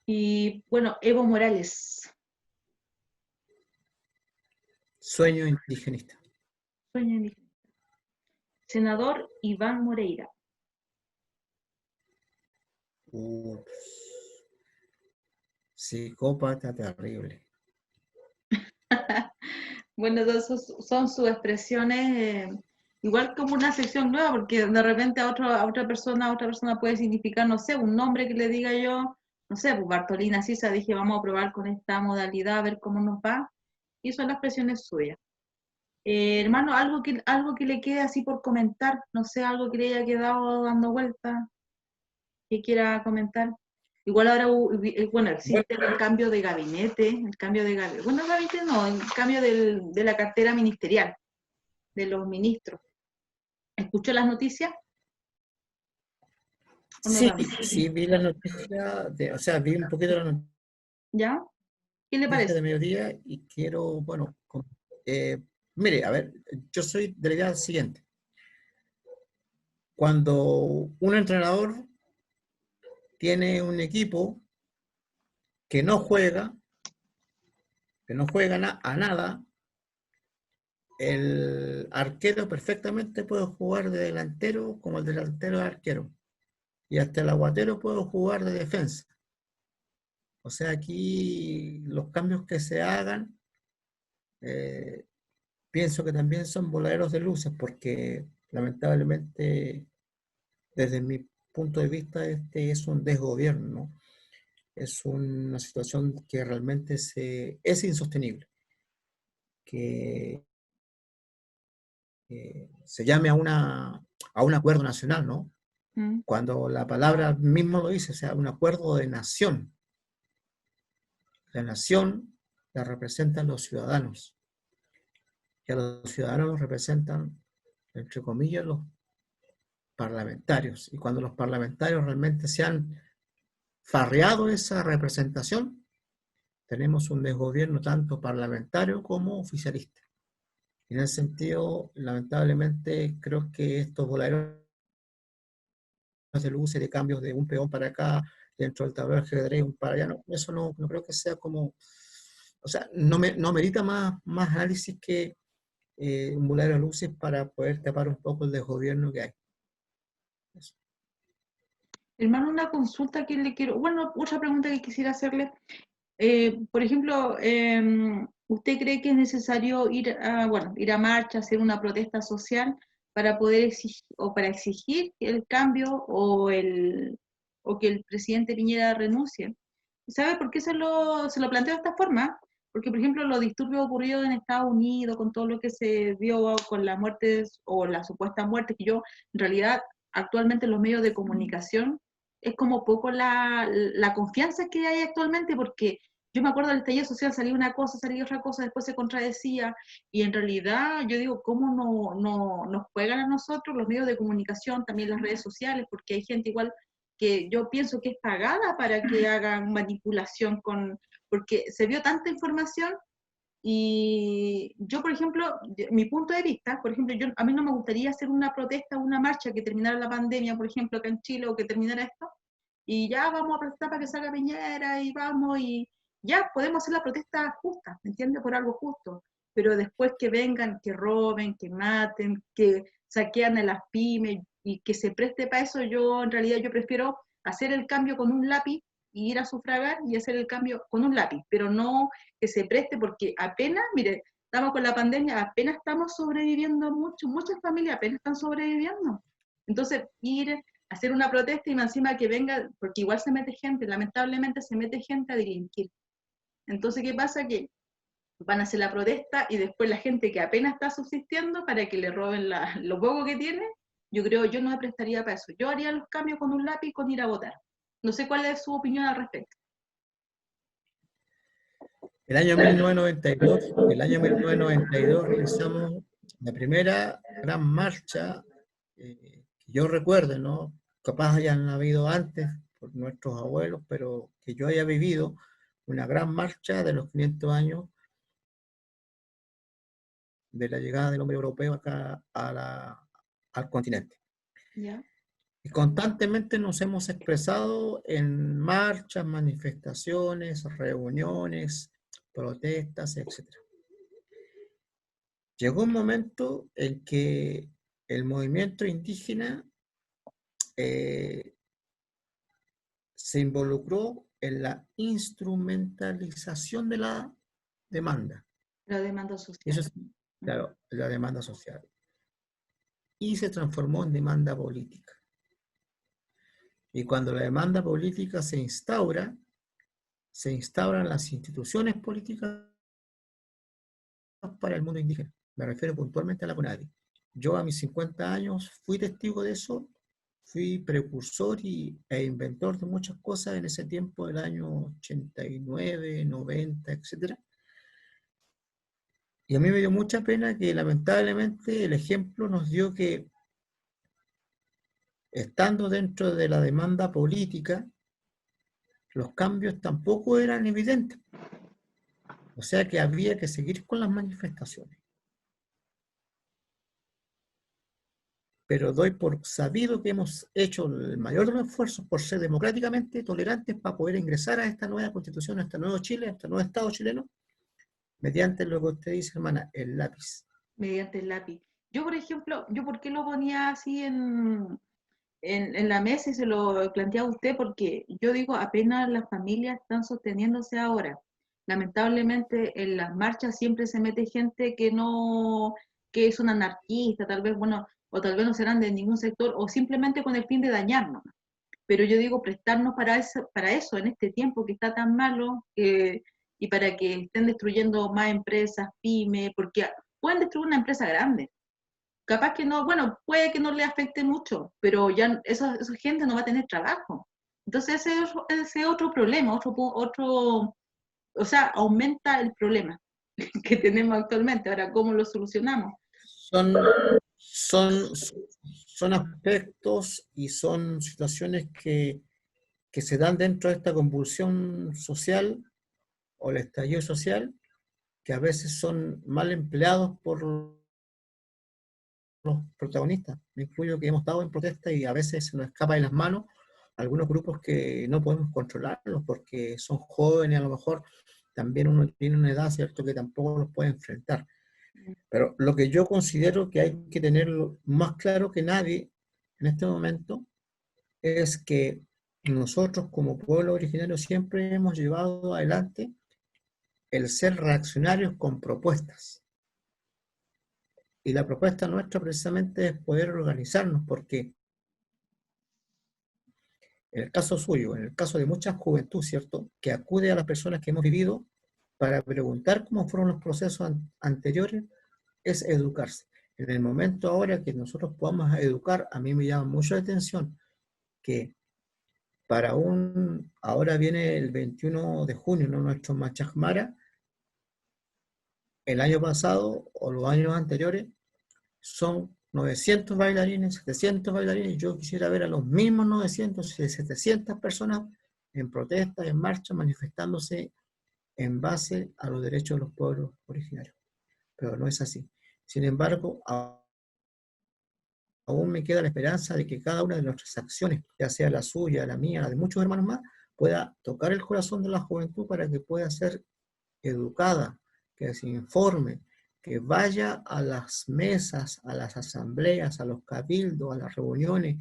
Y bueno, Evo Morales. Sueño indigenista. Sueño indígena. Senador Iván Moreira. Psicópata terrible. Bueno, esos son sus expresiones, igual como una sección nueva, porque de repente a otra persona puede significar, no sé, un nombre que le diga yo, no sé, pues Bartolina Sisa, dije, vamos a probar con esta modalidad, a ver cómo nos va, y son las expresiones suyas. Hermano, algo que le quede así por comentar, no sé, algo que le haya quedado dando vuelta, que quiera comentar. Igual ahora, bueno, Bueno, existe el cambio de gabinete, bueno, gabinete no, el cambio de la cartera ministerial, de los ministros. ¿Escuchó las noticias o no sí, tanto? sí, vi la noticia, o sea, vi un poquito la ¿Ya? ¿Qué le noticia parece? de mediodía y quiero, bueno, eh, mire, a ver, yo soy de la idea siguiente. Cuando un entrenador tiene un equipo que no juega, a nada, el arquero perfectamente puede jugar de delantero como el delantero de arquero. Y hasta el aguatero puede jugar de defensa. O sea, aquí los cambios que se hagan, eh, pienso que también son voladeros de luces, porque lamentablemente, desde mi punto de vista, este es un desgobierno, ¿no? Es una situación que realmente es insostenible. Que se llame a un acuerdo nacional, ¿no? Mm. Cuando la palabra mismo lo dice, o sea, un acuerdo de nación. La nación la representan los ciudadanos, y a los ciudadanos los representan, entre comillas, los parlamentarios. Y cuando los parlamentarios realmente se han farreado esa representación, tenemos un desgobierno tanto parlamentario como oficialista. Y en ese sentido, lamentablemente, creo que estos voladeros de luces, de cambios de un peón para acá, dentro del tablero de ajedrez, un para allá, no, eso no creo que sea como, o sea, no merita más análisis que un voladero de luces para poder tapar un poco el desgobierno que hay. Eso. Hermano, una consulta que le quiero, bueno, otra pregunta que quisiera hacerle. Por ejemplo, ¿usted cree que es necesario ir a marcha, hacer una protesta social para poder exigir, o para exigir el cambio o que el presidente Piñera renuncie? ¿Sabe por qué se lo planteo de esta forma? Porque, por ejemplo, los disturbios ocurridos en Estados Unidos, con todo lo que se vio con las muertes o las supuestas muertes, que yo, en realidad, actualmente en los medios de comunicación, es como poco la confianza que hay actualmente, porque yo me acuerdo del estallido social, salía una cosa, salía otra cosa, después se contradecía, y en realidad yo digo, ¿cómo nos juegan a nosotros los medios de comunicación, también las redes sociales? Porque hay gente igual que yo pienso que es pagada para que hagan manipulación porque se vio tanta información y yo, por ejemplo, mi punto de vista, por ejemplo, a mí no me gustaría hacer una protesta, una marcha que terminara la pandemia, por ejemplo, acá en Chile, o que terminara esto, y ya vamos a protestar para que salga Piñera y vamos, y ya podemos hacer la protesta justa, ¿me entiendes? Por algo justo, pero después que vengan, que roben, que maten, que saquean a las pymes y que se preste para eso, yo en realidad yo prefiero hacer el cambio con un lápiz y ir a sufragar y hacer el cambio con un lápiz, pero no que se preste porque apenas, mire, estamos con la pandemia, apenas estamos sobreviviendo muchas familias apenas están sobreviviendo. Entonces, ir hacer una protesta y más encima que venga, porque igual se mete gente, lamentablemente se mete gente a delinquir. Entonces, ¿qué pasa? Que van a hacer la protesta y después la gente que apenas está subsistiendo para que le roben lo poco que tiene, yo creo, yo no me prestaría para eso. Yo haría los cambios con un lápiz con ir a votar. No sé cuál es su opinión al respecto. El año 1992 realizamos la primera gran marcha, que yo recuerde, ¿no? Capaz hayan habido antes por nuestros abuelos, pero que yo haya vivido una gran marcha de los 500 años de la llegada del hombre europeo acá al continente. ¿Ya? Y constantemente nos hemos expresado en marchas, manifestaciones, reuniones, protestas, etcétera. Llegó un momento en que el movimiento indígena eh, se involucró en la instrumentalización de la demanda. La demanda social. Eso es, claro, la demanda social. Y se transformó en demanda política. Y cuando la demanda política se instauran las instituciones políticas para el mundo indígena. me refiero puntualmente a la CONADI. Yo a mis 50 años fui testigo de eso, fui precursor e inventor de muchas cosas en ese tiempo, del año 89, 90, etcétera. Y a mí me dio mucha pena que lamentablemente el ejemplo nos dio que, estando dentro de la demanda política, los cambios tampoco eran evidentes. O sea que había que seguir con las manifestaciones. Pero doy por sabido que hemos hecho el mayor de los esfuerzos por ser democráticamente tolerantes para poder ingresar a esta nueva constitución, a este nuevo Chile, a este nuevo Estado chileno, mediante lo que usted dice, hermana, el lápiz. Mediante el lápiz. Yo, por ejemplo, yo por qué lo ponía así en la mesa y se lo planteaba a usted, porque yo digo, apenas las familias están sosteniéndose ahora. Lamentablemente en las marchas siempre se mete gente que no, que es un anarquista, tal vez, bueno, o tal vez no serán de ningún sector, o simplemente con el fin de dañarnos. Pero yo digo, prestarnos para eso en este tiempo que está tan malo, y para que estén destruyendo más empresas, pymes, porque pueden destruir una empresa grande. Capaz que no, bueno, puede que no le afecte mucho, pero ya esa gente no va a tener trabajo. Entonces ese es otro problema, o sea, aumenta el problema que tenemos actualmente. Ahora, ¿cómo lo solucionamos? Son, son, son aspectos y son situaciones que se dan dentro de esta convulsión social o el estallido social, que a veces son mal empleados por los protagonistas. Me incluyo que hemos estado en protesta y a veces se nos escapa de las manos algunos grupos que no podemos controlarlos porque son jóvenes, a lo mejor también uno tiene una edad, ¿cierto?, que tampoco los puede enfrentar. Pero lo que yo considero que hay que tenerlo más claro que nadie en este momento es que nosotros como pueblo originario siempre hemos llevado adelante el ser reaccionarios con propuestas. Y la propuesta nuestra precisamente es poder organizarnos, porque en el caso suyo, en el caso de mucha juventud, ¿cierto?, que acude a las personas que hemos vivido para preguntar cómo fueron los procesos anteriores, es educarse. En el momento ahora que nosotros podamos educar, a mí me llama mucho la atención que ahora viene el 21 de junio, ¿no?, nuestro Machacmara. El año pasado o los años anteriores son 900 bailarines, 700 bailarines. Yo quisiera ver a los mismos 900, 700 personas en protesta, en marcha, manifestándose en base a los derechos de los pueblos originarios. Pero no es así. Sin embargo, aún me queda la esperanza de que cada una de nuestras acciones, ya sea la suya, la mía, la de muchos hermanos más, pueda tocar el corazón de la juventud para que pueda ser educada, que se informe, que vaya a las mesas, a las asambleas, a los cabildos, a las reuniones,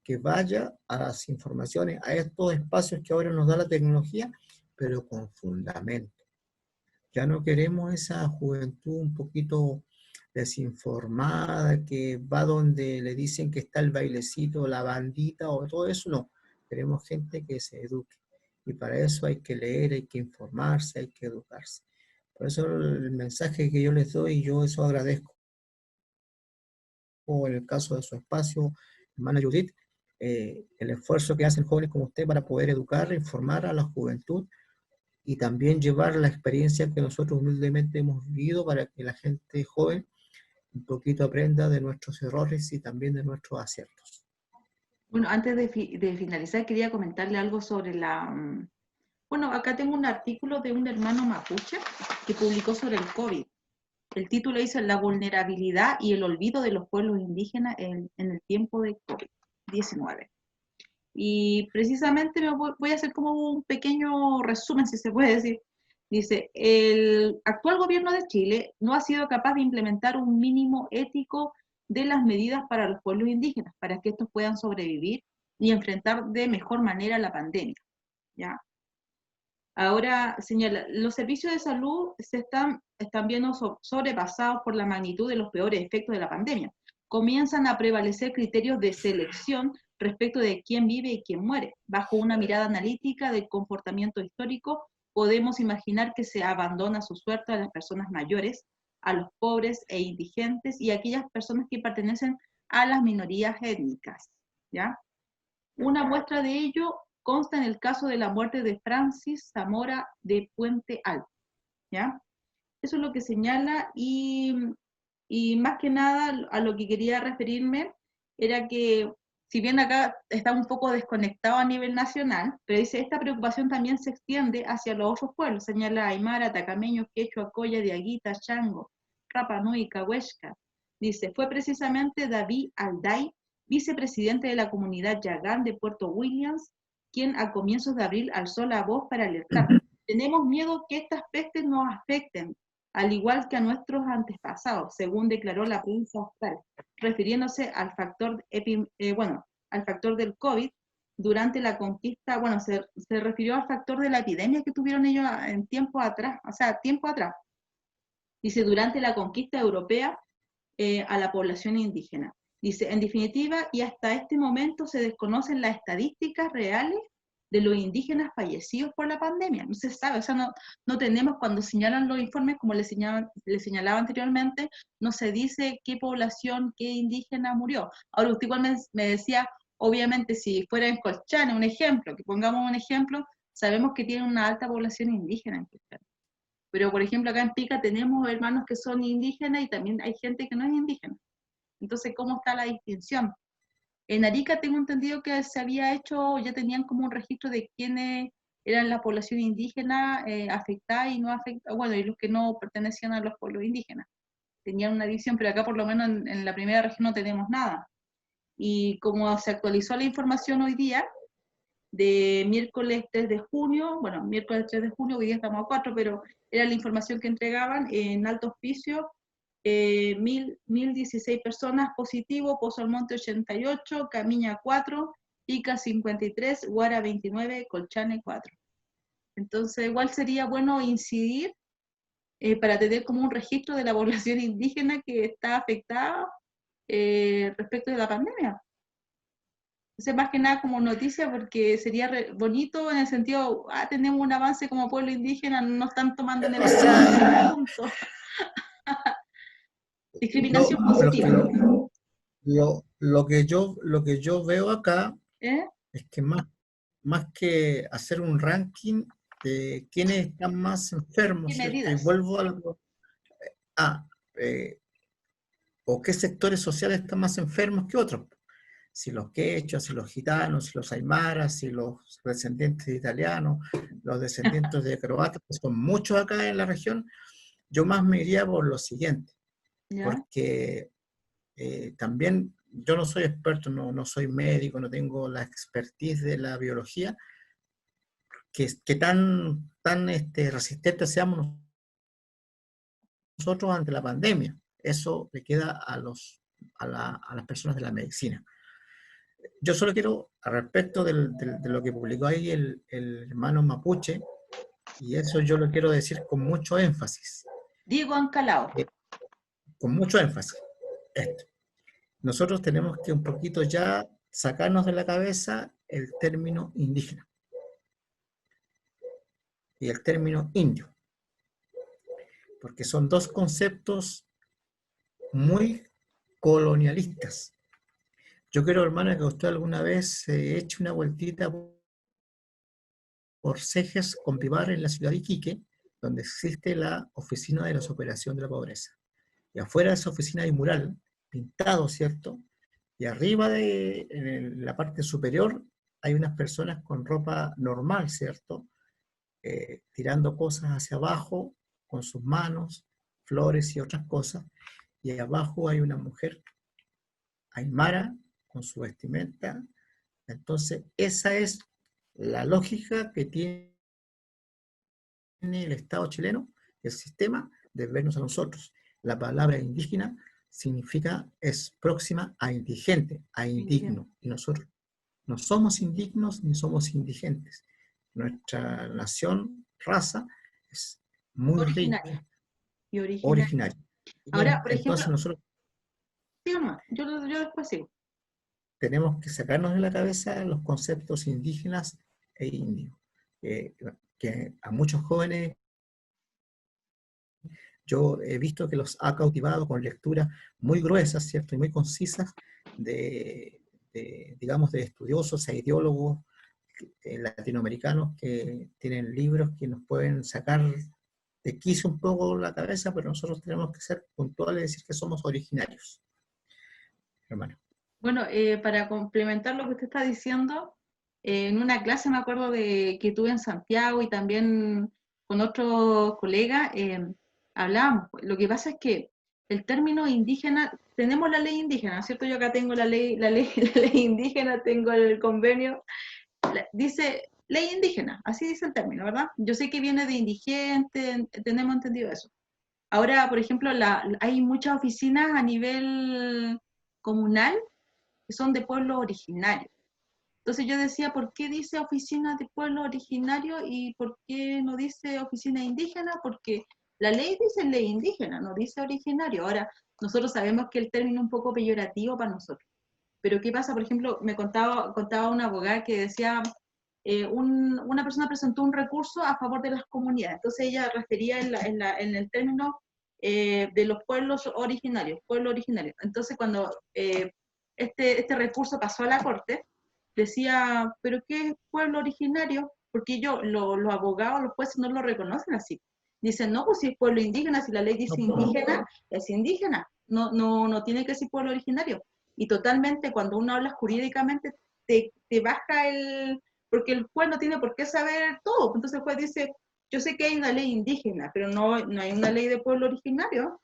que vaya a las informaciones, a estos espacios que ahora nos da la tecnología, pero con fundamento. Ya no queremos esa juventud un poquito desinformada, que va donde le dicen que está el bailecito, la bandita o todo eso, no. Queremos gente que se eduque. Y para eso hay que leer, hay que informarse, hay que educarse. Por eso el mensaje que yo les doy, yo eso agradezco. O en el caso de su espacio, hermana Judith, el esfuerzo que hacen jóvenes como usted para poder educar, informar a la juventud y también llevar la experiencia que nosotros humildemente hemos vivido para que la gente joven un poquito aprenda de nuestros errores y también de nuestros aciertos. Bueno, antes de finalizar, quería comentarle algo sobre bueno, acá tengo un artículo de un hermano mapuche que publicó sobre el COVID. El título dice La vulnerabilidad y el olvido de los pueblos indígenas en el tiempo de COVID-19. Y precisamente voy a hacer como un pequeño resumen, si se puede decir. Dice, el actual gobierno de Chile no ha sido capaz de implementar un mínimo ético de las medidas para los pueblos indígenas, para que estos puedan sobrevivir y enfrentar de mejor manera la pandemia, ¿ya? Ahora señala, los servicios de salud están viendo sobrepasados por la magnitud de los peores efectos de la pandemia. Comienzan a prevalecer criterios de selección respecto de quién vive y quién muere. Bajo una mirada analítica del comportamiento histórico, podemos imaginar que se abandona su suerte a las personas mayores a los pobres e indigentes y a aquellas personas que pertenecen a las minorías étnicas, ¿ya? Una muestra de ello consta en el caso de la muerte de Francis Zamora de Puente Alto, ¿ya? Eso es lo que señala y más que nada a lo que quería referirme era que, si bien acá está un poco desconectado a nivel nacional, pero dice, esta preocupación también se extiende hacia los otros pueblos, señala Aymara, Tacameño, Quechua, Coya, Diaguita, Chango, Rapa Nui, Cahuéscar. Dice, fue precisamente David Alday, vicepresidente de la comunidad Yagán de Puerto Williams, quien a comienzos de abril alzó la voz para alertar. Tenemos miedo que estas pestes nos afecten, al igual que a nuestros antepasados, según declaró la prensa austral, refiriéndose al factor, al factor del COVID durante la conquista, se refirió al factor de la epidemia que tuvieron ellos en tiempo atrás, tiempo atrás. Dice, durante la conquista europea a la población indígena. Dice, en definitiva, y hasta este momento se desconocen las estadísticas reales de los indígenas fallecidos por la pandemia. No se sabe, no tenemos, cuando señalan los informes, como les señalaba anteriormente, no se dice qué población, qué indígena murió. Ahora usted igual me decía, obviamente si fuera en Colchane, un ejemplo, que pongamos un ejemplo, sabemos que tiene una alta población indígena en Colchane. Pero por ejemplo acá en Pica tenemos hermanos que son indígenas y también hay gente que no es indígena. Entonces, ¿cómo está la distinción? En Arica tengo entendido que se había hecho, ya tenían como un registro de quiénes eran la población indígena afectada y no afectada, bueno, y los que no pertenecían a los pueblos indígenas. Tenían una división, pero acá por lo menos en la primera región no tenemos nada. Y como se actualizó la información hoy día, de miércoles 3 de junio, bueno, miércoles 3 de junio, hoy día estamos a 4, pero era la información que entregaban en Alto Hospicio, 1016 personas positivo, Pozo Almonte 88, Camiña 4, Ica 53, Guara 29, Colchane 4. Entonces igual sería bueno incidir para tener como un registro de la población indígena que está afectada respecto de la pandemia. Entonces, más que nada como noticia, porque sería bonito en el sentido, tenemos un avance como pueblo indígena, no nos están tomando en el punto. Discriminación positiva. Lo que yo veo acá ¿Eh? es que más que hacer un ranking de quiénes están más enfermos, ¿Qué ¿cierto? Y medidas? vuelvo a o qué sectores sociales están más enfermos que otros. Si los quechos, si los gitanos, si los aymaras, si los descendientes de italianos, los descendientes de croatas, que son muchos acá en la región, yo más me iría por lo siguiente, ¿Ya? porque también yo no soy experto, no soy médico, no tengo la expertise de la biología, que tan resistentes seamos nosotros ante la pandemia. Eso le queda a las personas de la medicina. Yo solo quiero, al respecto de lo que publicó ahí el hermano Mapuche, y eso yo lo quiero decir con mucho énfasis. Diego Ancalao. Con mucho énfasis. Esto. Nosotros tenemos que un poquito ya sacarnos de la cabeza el término indígena y el término indio, porque son dos conceptos muy colonialistas. Yo quiero, hermana, que usted alguna vez se eche una vueltita por Cejes con Pivar en la ciudad de Iquique, donde existe la Oficina de la Superación de la Pobreza. Y afuera de esa oficina hay un mural pintado, ¿cierto? Y arriba en la parte superior hay unas personas con ropa normal, ¿cierto? Tirando cosas hacia abajo con sus manos, flores y otras cosas. Y abajo hay una mujer aymara con su vestimenta. Entonces, esa es la lógica que tiene el Estado chileno, el sistema de vernos a nosotros. La palabra indígena es próxima a indigente, a indigno. Y nosotros no somos indignos ni somos indigentes. Nuestra nación, raza, es muy Originaria. rica, Y originaria. originaria. Ahora, por Entonces ejemplo, nosotros sí o no, yo después sigo. tenemos que sacarnos de la cabeza los conceptos indígenas e indios, que a muchos jóvenes yo he visto que los ha cautivado con lecturas muy gruesas, ¿cierto? Y muy concisas digamos, de estudiosos e ideólogos latinoamericanos que tienen libros que nos pueden sacar de quicio un poco la cabeza, pero nosotros tenemos que ser puntuales y decir que somos originarios, hermano. Bueno, para complementar lo que usted está diciendo, en una clase me acuerdo de que tuve en Santiago y también con otros colegas, hablábamos. Lo que pasa es que el término indígena, tenemos la ley indígena, ¿cierto? Yo acá tengo la ley indígena, tengo el convenio, dice ley indígena, así dice el término, ¿verdad? Yo sé que viene de indigente, tenemos entendido eso. Ahora, por ejemplo, hay muchas oficinas a nivel comunal que son de pueblos originarios. Entonces yo decía, ¿por qué dice oficina de pueblo originario y por qué no dice oficina indígena? Porque la ley dice ley indígena, no dice originario. Ahora, nosotros sabemos que el término es un poco peyorativo para nosotros. Pero ¿qué pasa? Por ejemplo, me contaba una abogada que decía, una persona presentó un recurso a favor de las comunidades. Entonces ella refería en el término de los pueblos originarios, pueblo originario. Entonces cuando este recurso pasó a la corte, decía, ¿pero qué es pueblo originario? Porque los abogados, los jueces no lo reconocen así. Dicen, no, pues si es pueblo indígena, si la ley dice indígena, es indígena. No tiene que ser pueblo originario. Y totalmente, cuando uno habla jurídicamente, te baja porque el juez no tiene por qué saber todo. Entonces el juez dice, yo sé que hay una ley indígena, pero no hay una ley de pueblo originario.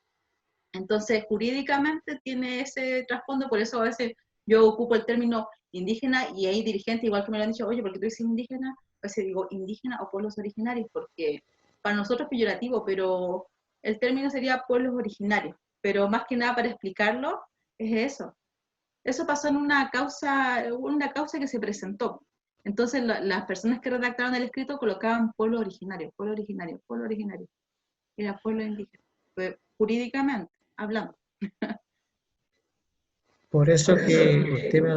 Entonces, jurídicamente tiene ese trasfondo, por eso a veces yo ocupo el término indígena y hay dirigentes igual que me lo han dicho, oye, ¿por qué tú dices indígena? A veces digo indígena o pueblos originarios, porque para nosotros es peyorativo, pero el término sería pueblos originarios. Pero más que nada para explicarlo, es eso. Eso pasó en una causa que se presentó. Entonces las personas que redactaron el escrito colocaban pueblo originario, pueblo originario, pueblo originario. Era pueblo indígena. Jurídicamente hablando. Por eso que usted me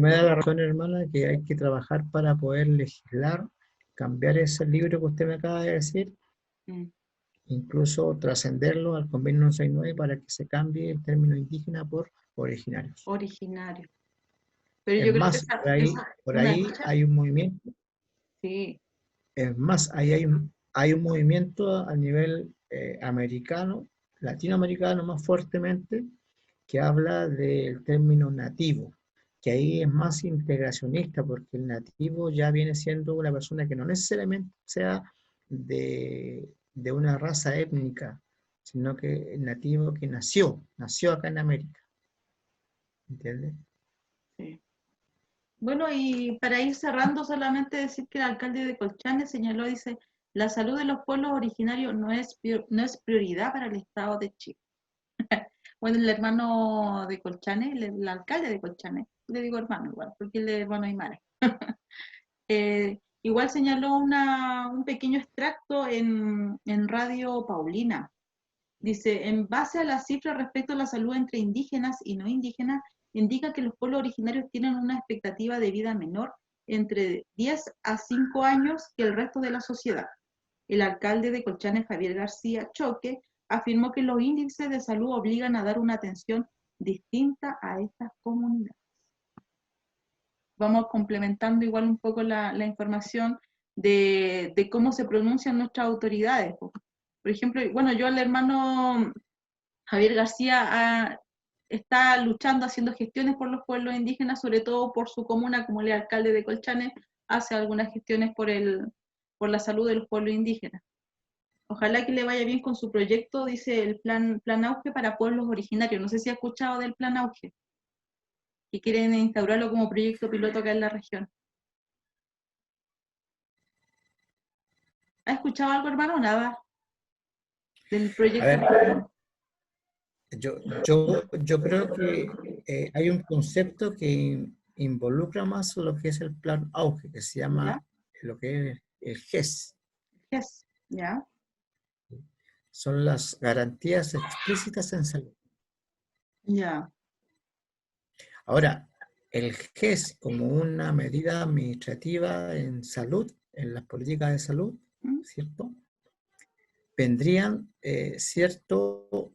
da la razón, hermana, que hay que trabajar para poder legislar, cambiar ese libro que usted me acaba de decir, Mm. incluso trascenderlo al convenio 969 para que se cambie el término indígena por originarios. Originario. Pero Es yo creo que más, esa es por una ahí lucha. hay un movimiento, Sí. es más, ahí hay un movimiento a nivel americano, latinoamericano más fuertemente, que habla del término nativo, que ahí es más integracionista, porque el nativo ya viene siendo una persona que no necesariamente sea de una raza étnica, sino que el nativo que nació acá en América, ¿entiendes? Sí. Bueno, y para ir cerrando, solamente decir que el alcalde de Colchane señaló, dice, la salud de los pueblos originarios no es prioridad para el Estado de Chile. Bueno, el hermano de Colchane, el alcalde de Colchane, le digo hermano igual, porque él es hermano Aymara. Igual señaló un pequeño extracto en Radio Paulina. Dice, en base a las cifras respecto a la salud entre indígenas y no indígenas, indica que los pueblos originarios tienen una expectativa de vida menor entre 10 a 5 años que el resto de la sociedad. El alcalde de Colchane, Javier García Choque, afirmó que los índices de salud obligan a dar una atención distinta a estas comunidades. Vamos complementando igual un poco la información de cómo se pronuncian nuestras autoridades. Por ejemplo, bueno, yo al hermano Javier García está luchando, haciendo gestiones por los pueblos indígenas, sobre todo por su comuna, como el alcalde de Colchane, hace algunas gestiones por la salud de los pueblos indígenas. Ojalá que le vaya bien con su proyecto, dice el plan Auge para pueblos originarios. No sé si ha escuchado del plan Auge, que quieren instaurarlo como proyecto piloto acá en la región. ¿Ha escuchado algo, hermano? Nada del A proyecto. ver, yo creo que hay un concepto que involucra más lo que es el plan auge, que se ¿Ya? llama lo que es el GES. Yes. ¿Ya? Son las garantías explícitas en salud. Ya. Ahora, el GES como una medida administrativa en salud, en las políticas de salud, ¿Mm? ¿cierto? vendrían, cierto,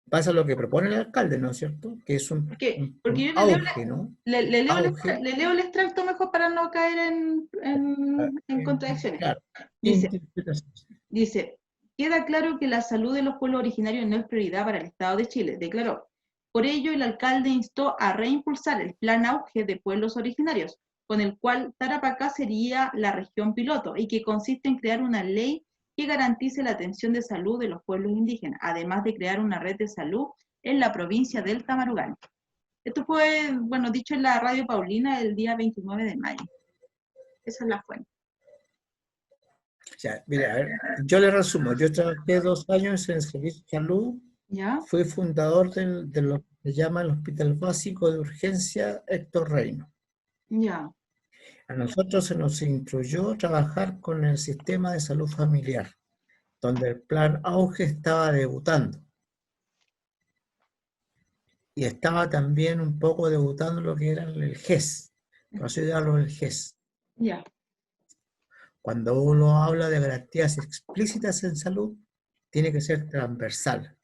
pasa lo que propone el alcalde, ¿no es cierto? Que es Porque un yo auge, ¿no? Un auge, le leo el extracto mejor para no caer en contradicciones. claro, Dice, interpretación. Dice, queda claro que la salud de los pueblos originarios no es prioridad para el Estado de Chile, declaró. Por ello, el alcalde instó a reimpulsar el Plan Auge de Pueblos Originarios, con el cual Tarapacá sería la región piloto y que consiste en crear una ley que garantice la atención de salud de los pueblos indígenas, además de crear una red de salud en la provincia del Tamarugán. Esto fue, bueno, dicho en la Radio Paulina el día 29 de mayo. Esa es la fuente. O sea, mira, a ver, yo le resumo, yo trabajé 2 años en el servicio de salud, ¿Ya? fui fundador de lo que se llama el Hospital Básico de Urgencia Héctor Reino. Ya. A nosotros se nos instruyó trabajar con el sistema de salud familiar, donde el plan Auge estaba debutando. Y estaba también un poco debutando lo que era el GES, por así llamarlo, el GES. Ya. Cuando uno habla de garantías explícitas en salud, tiene que ser transversal.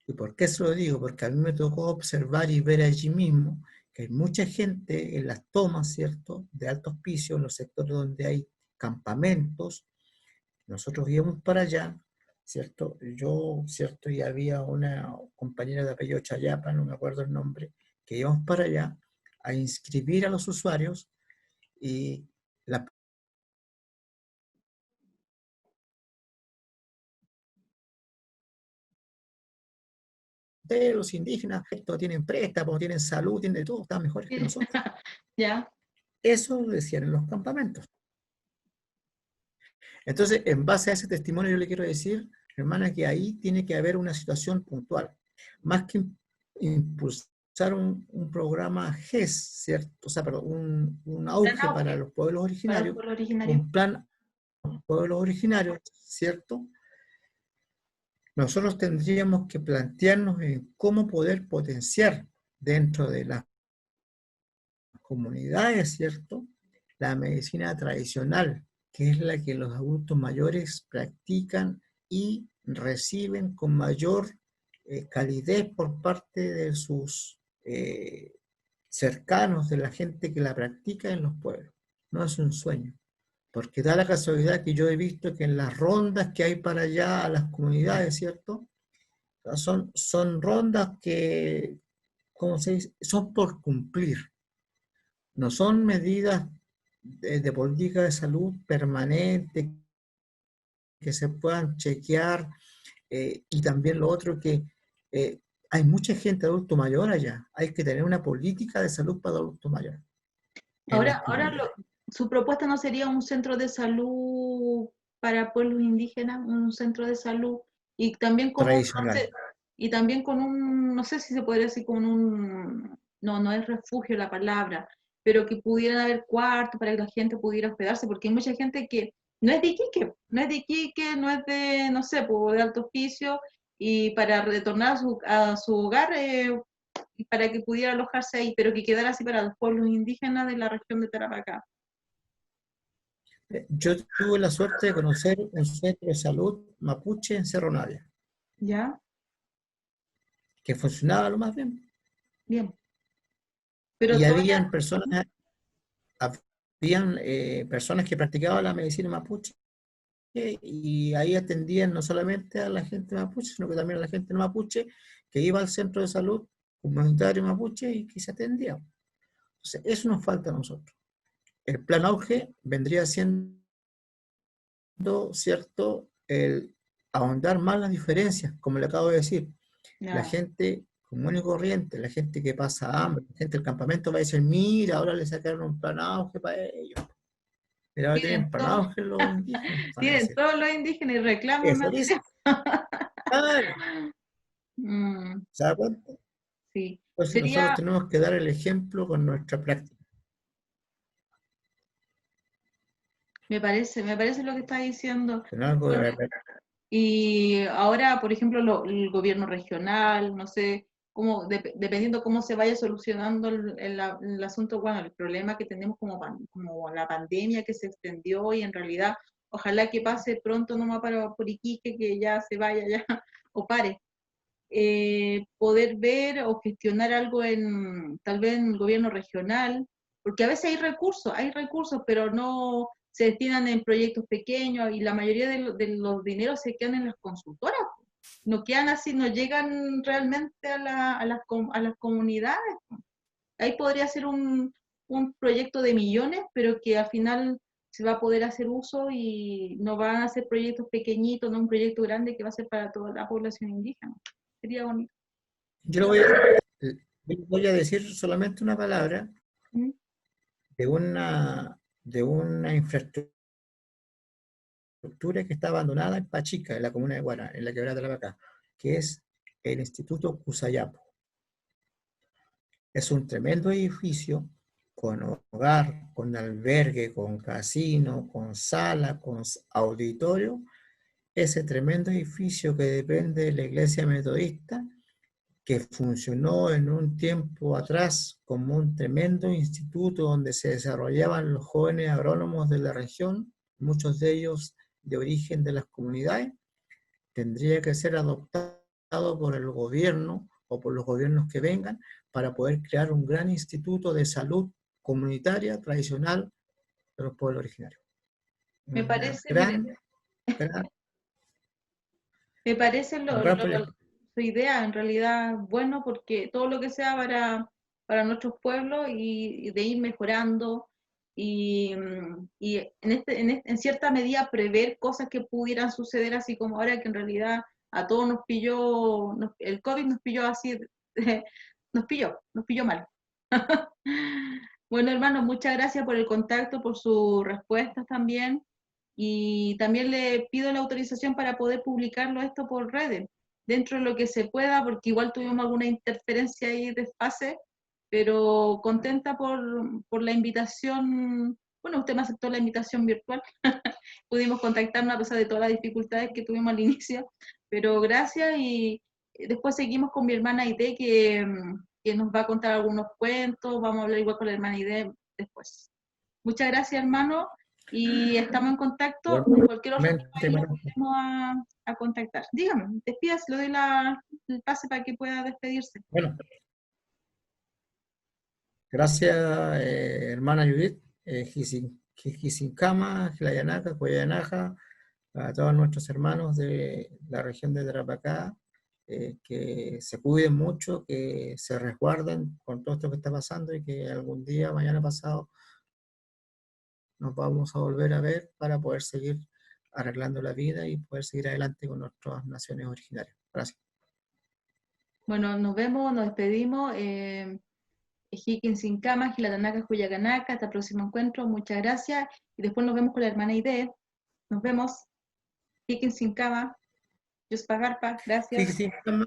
¿Y por qué eso lo digo? Porque a mí me tocó observar y ver allí mismo que hay mucha gente en las tomas, ¿cierto?, de alto hospicio, en los sectores donde hay campamentos. Nosotros íbamos para allá, ¿cierto? Yo, ¿cierto? Y había una compañera de apellido Chayapa, no me acuerdo el nombre, que íbamos para allá a inscribir a los usuarios y la de los indígenas, esto tienen préstamos, tienen salud, tienen de todo, están mejores que nosotros. Ya. Eso decían en los campamentos. Entonces, en base a ese testimonio, yo le quiero decir, hermana, que ahí tiene que haber una situación puntual. Más que impulsar un programa GES, ¿cierto? O sea, perdón, un auge para los pueblos Para los originarios, pueblos originarios. un plan para los pueblos originarios, ¿cierto? Nosotros tendríamos que plantearnos en cómo poder potenciar dentro de las comunidades, ¿cierto?, la medicina tradicional, que es la que los adultos mayores practican y reciben con mayor calidez por parte de sus cercanos, de la gente que la practica en los pueblos. No es un sueño, porque da la casualidad que yo he visto que en las rondas que hay para allá a las comunidades, ¿cierto?, son rondas que, ¿cómo se dice?, son por cumplir. No son medidas de política de salud permanente que se puedan chequear, y también lo otro que hay mucha gente adulto mayor allá. Hay que tener una política de salud para adultos mayores en las Ahora comunidades. su propuesta no sería un centro de salud para pueblos indígenas, un centro de salud y también con un, no Tradicional. sé, y también con un, no sé si se podría decir con un, no, no es refugio la palabra, pero que pudieran haber cuartos para que la gente pudiera hospedarse, porque hay mucha gente que no es de Iquique, no es de, no sé, pues, de Alto Hospicio, y para retornar a su hogar, para que pudiera alojarse ahí, pero que quedara así para los pueblos indígenas de la región de Tarapacá. Yo tuve la suerte de conocer un centro de salud mapuche en Cerro Navia, ¿Ya? que funcionaba lo más bien. Bien. Pero Y todavía, habían personas que practicaban la medicina mapuche y ahí atendían no solamente a la gente mapuche, sino que también a la gente no mapuche que iba al centro de salud comunitario mapuche y que se atendía. Entonces, eso nos falta a nosotros. El plan Auge vendría siendo, ¿cierto?, el ahondar más las diferencias, como le acabo de decir. La ya. gente común y corriente, la gente que pasa hambre, la gente del campamento va a decir, mira, ahora le sacaron un plan Auge para ellos. Mira, ahora Tienen tienen plan todo, Auge los indígenas, van a tienen decir. todos los indígenas y reclaman Eso más dice. dinero. Claro, Mm, ¿se da cuenta? sí. Entonces nosotros Sería, tenemos que dar el ejemplo con nuestra práctica. me parece lo que está diciendo. Tener algo de Bueno, verdad. y ahora, por ejemplo, el gobierno regional, no sé, dependiendo cómo se vaya solucionando el asunto, bueno, el problema que tenemos como la pandemia que se extendió y en realidad ojalá que pase pronto nomás por Iquique, que ya se vaya ya o pare. Poder ver o gestionar algo tal vez en el gobierno regional, porque a veces hay recursos, pero no se destinan en proyectos pequeños y la mayoría de los dineros se quedan en las consultoras, no quedan así, no llegan realmente a las comunidades. Ahí podría ser un proyecto de millones, pero que al final se va a poder hacer uso y no van a ser proyectos pequeñitos, no un proyecto grande que va a ser para toda la población indígena. Sería bonito. Yo voy a decir solamente una palabra ¿Mm? de una infraestructura que está abandonada en Pachica, en la comuna de Guara, en la quebrada de la Vaca, que es el Instituto Cusayapo. Es un tremendo edificio con hogar, con albergue, con casino, con sala, con auditorio. Ese tremendo edificio que depende de la iglesia metodista, que funcionó en un tiempo atrás como un tremendo instituto donde se desarrollaban los jóvenes agrónomos de la región, muchos de ellos de origen de las comunidades, tendría que ser adoptado por el gobierno o por los gobiernos que vengan para poder crear un gran instituto de salud comunitaria tradicional de los pueblos originarios. Me Una parece, mire, me parece un gran proyecto. su idea en realidad bueno porque todo lo que sea para nuestros pueblos y de ir mejorando y en cierta medida prever cosas que pudieran suceder así como ahora que en realidad a todos nos pilló, el COVID nos pilló así, nos pilló mal. Bueno, hermano, muchas gracias por el contacto, por sus respuestas también. Y también le pido la autorización para poder publicarlo esto por redes, dentro de lo que se pueda, porque igual tuvimos alguna interferencia ahí de fase, pero contenta por la invitación. Bueno, usted me aceptó la invitación virtual. Pudimos contactarnos a pesar de todas las dificultades que tuvimos al inicio, pero gracias y después seguimos con mi hermana Aide que nos va a contar algunos cuentos, vamos a hablar igual con la hermana Aide después. Muchas gracias, hermano, y estamos en contacto. Cualquier otro tema vamos a contactar. Dígame, despidas, le doy el pase para que pueda despedirse. Bueno, gracias, hermana Judith, Jisincama, Jilayanaca, Coyanaja, a todos nuestros hermanos de la región de Tarapacá, que se cuiden mucho, que se resguarden con todo esto que está pasando y que algún día, mañana pasado, nos vamos a volver a ver para poder seguir arreglando la vida y poder seguir adelante con nuestras naciones originarias. Gracias. Bueno, nos vemos, nos despedimos. Higgins sin cama, Gilatanaka, Cuyacanaca, hasta el próximo encuentro, muchas gracias. Y después nos vemos con la hermana Aide. Nos vemos. Higgins sin cama, Yuspagarpa, gracias. Jisincama,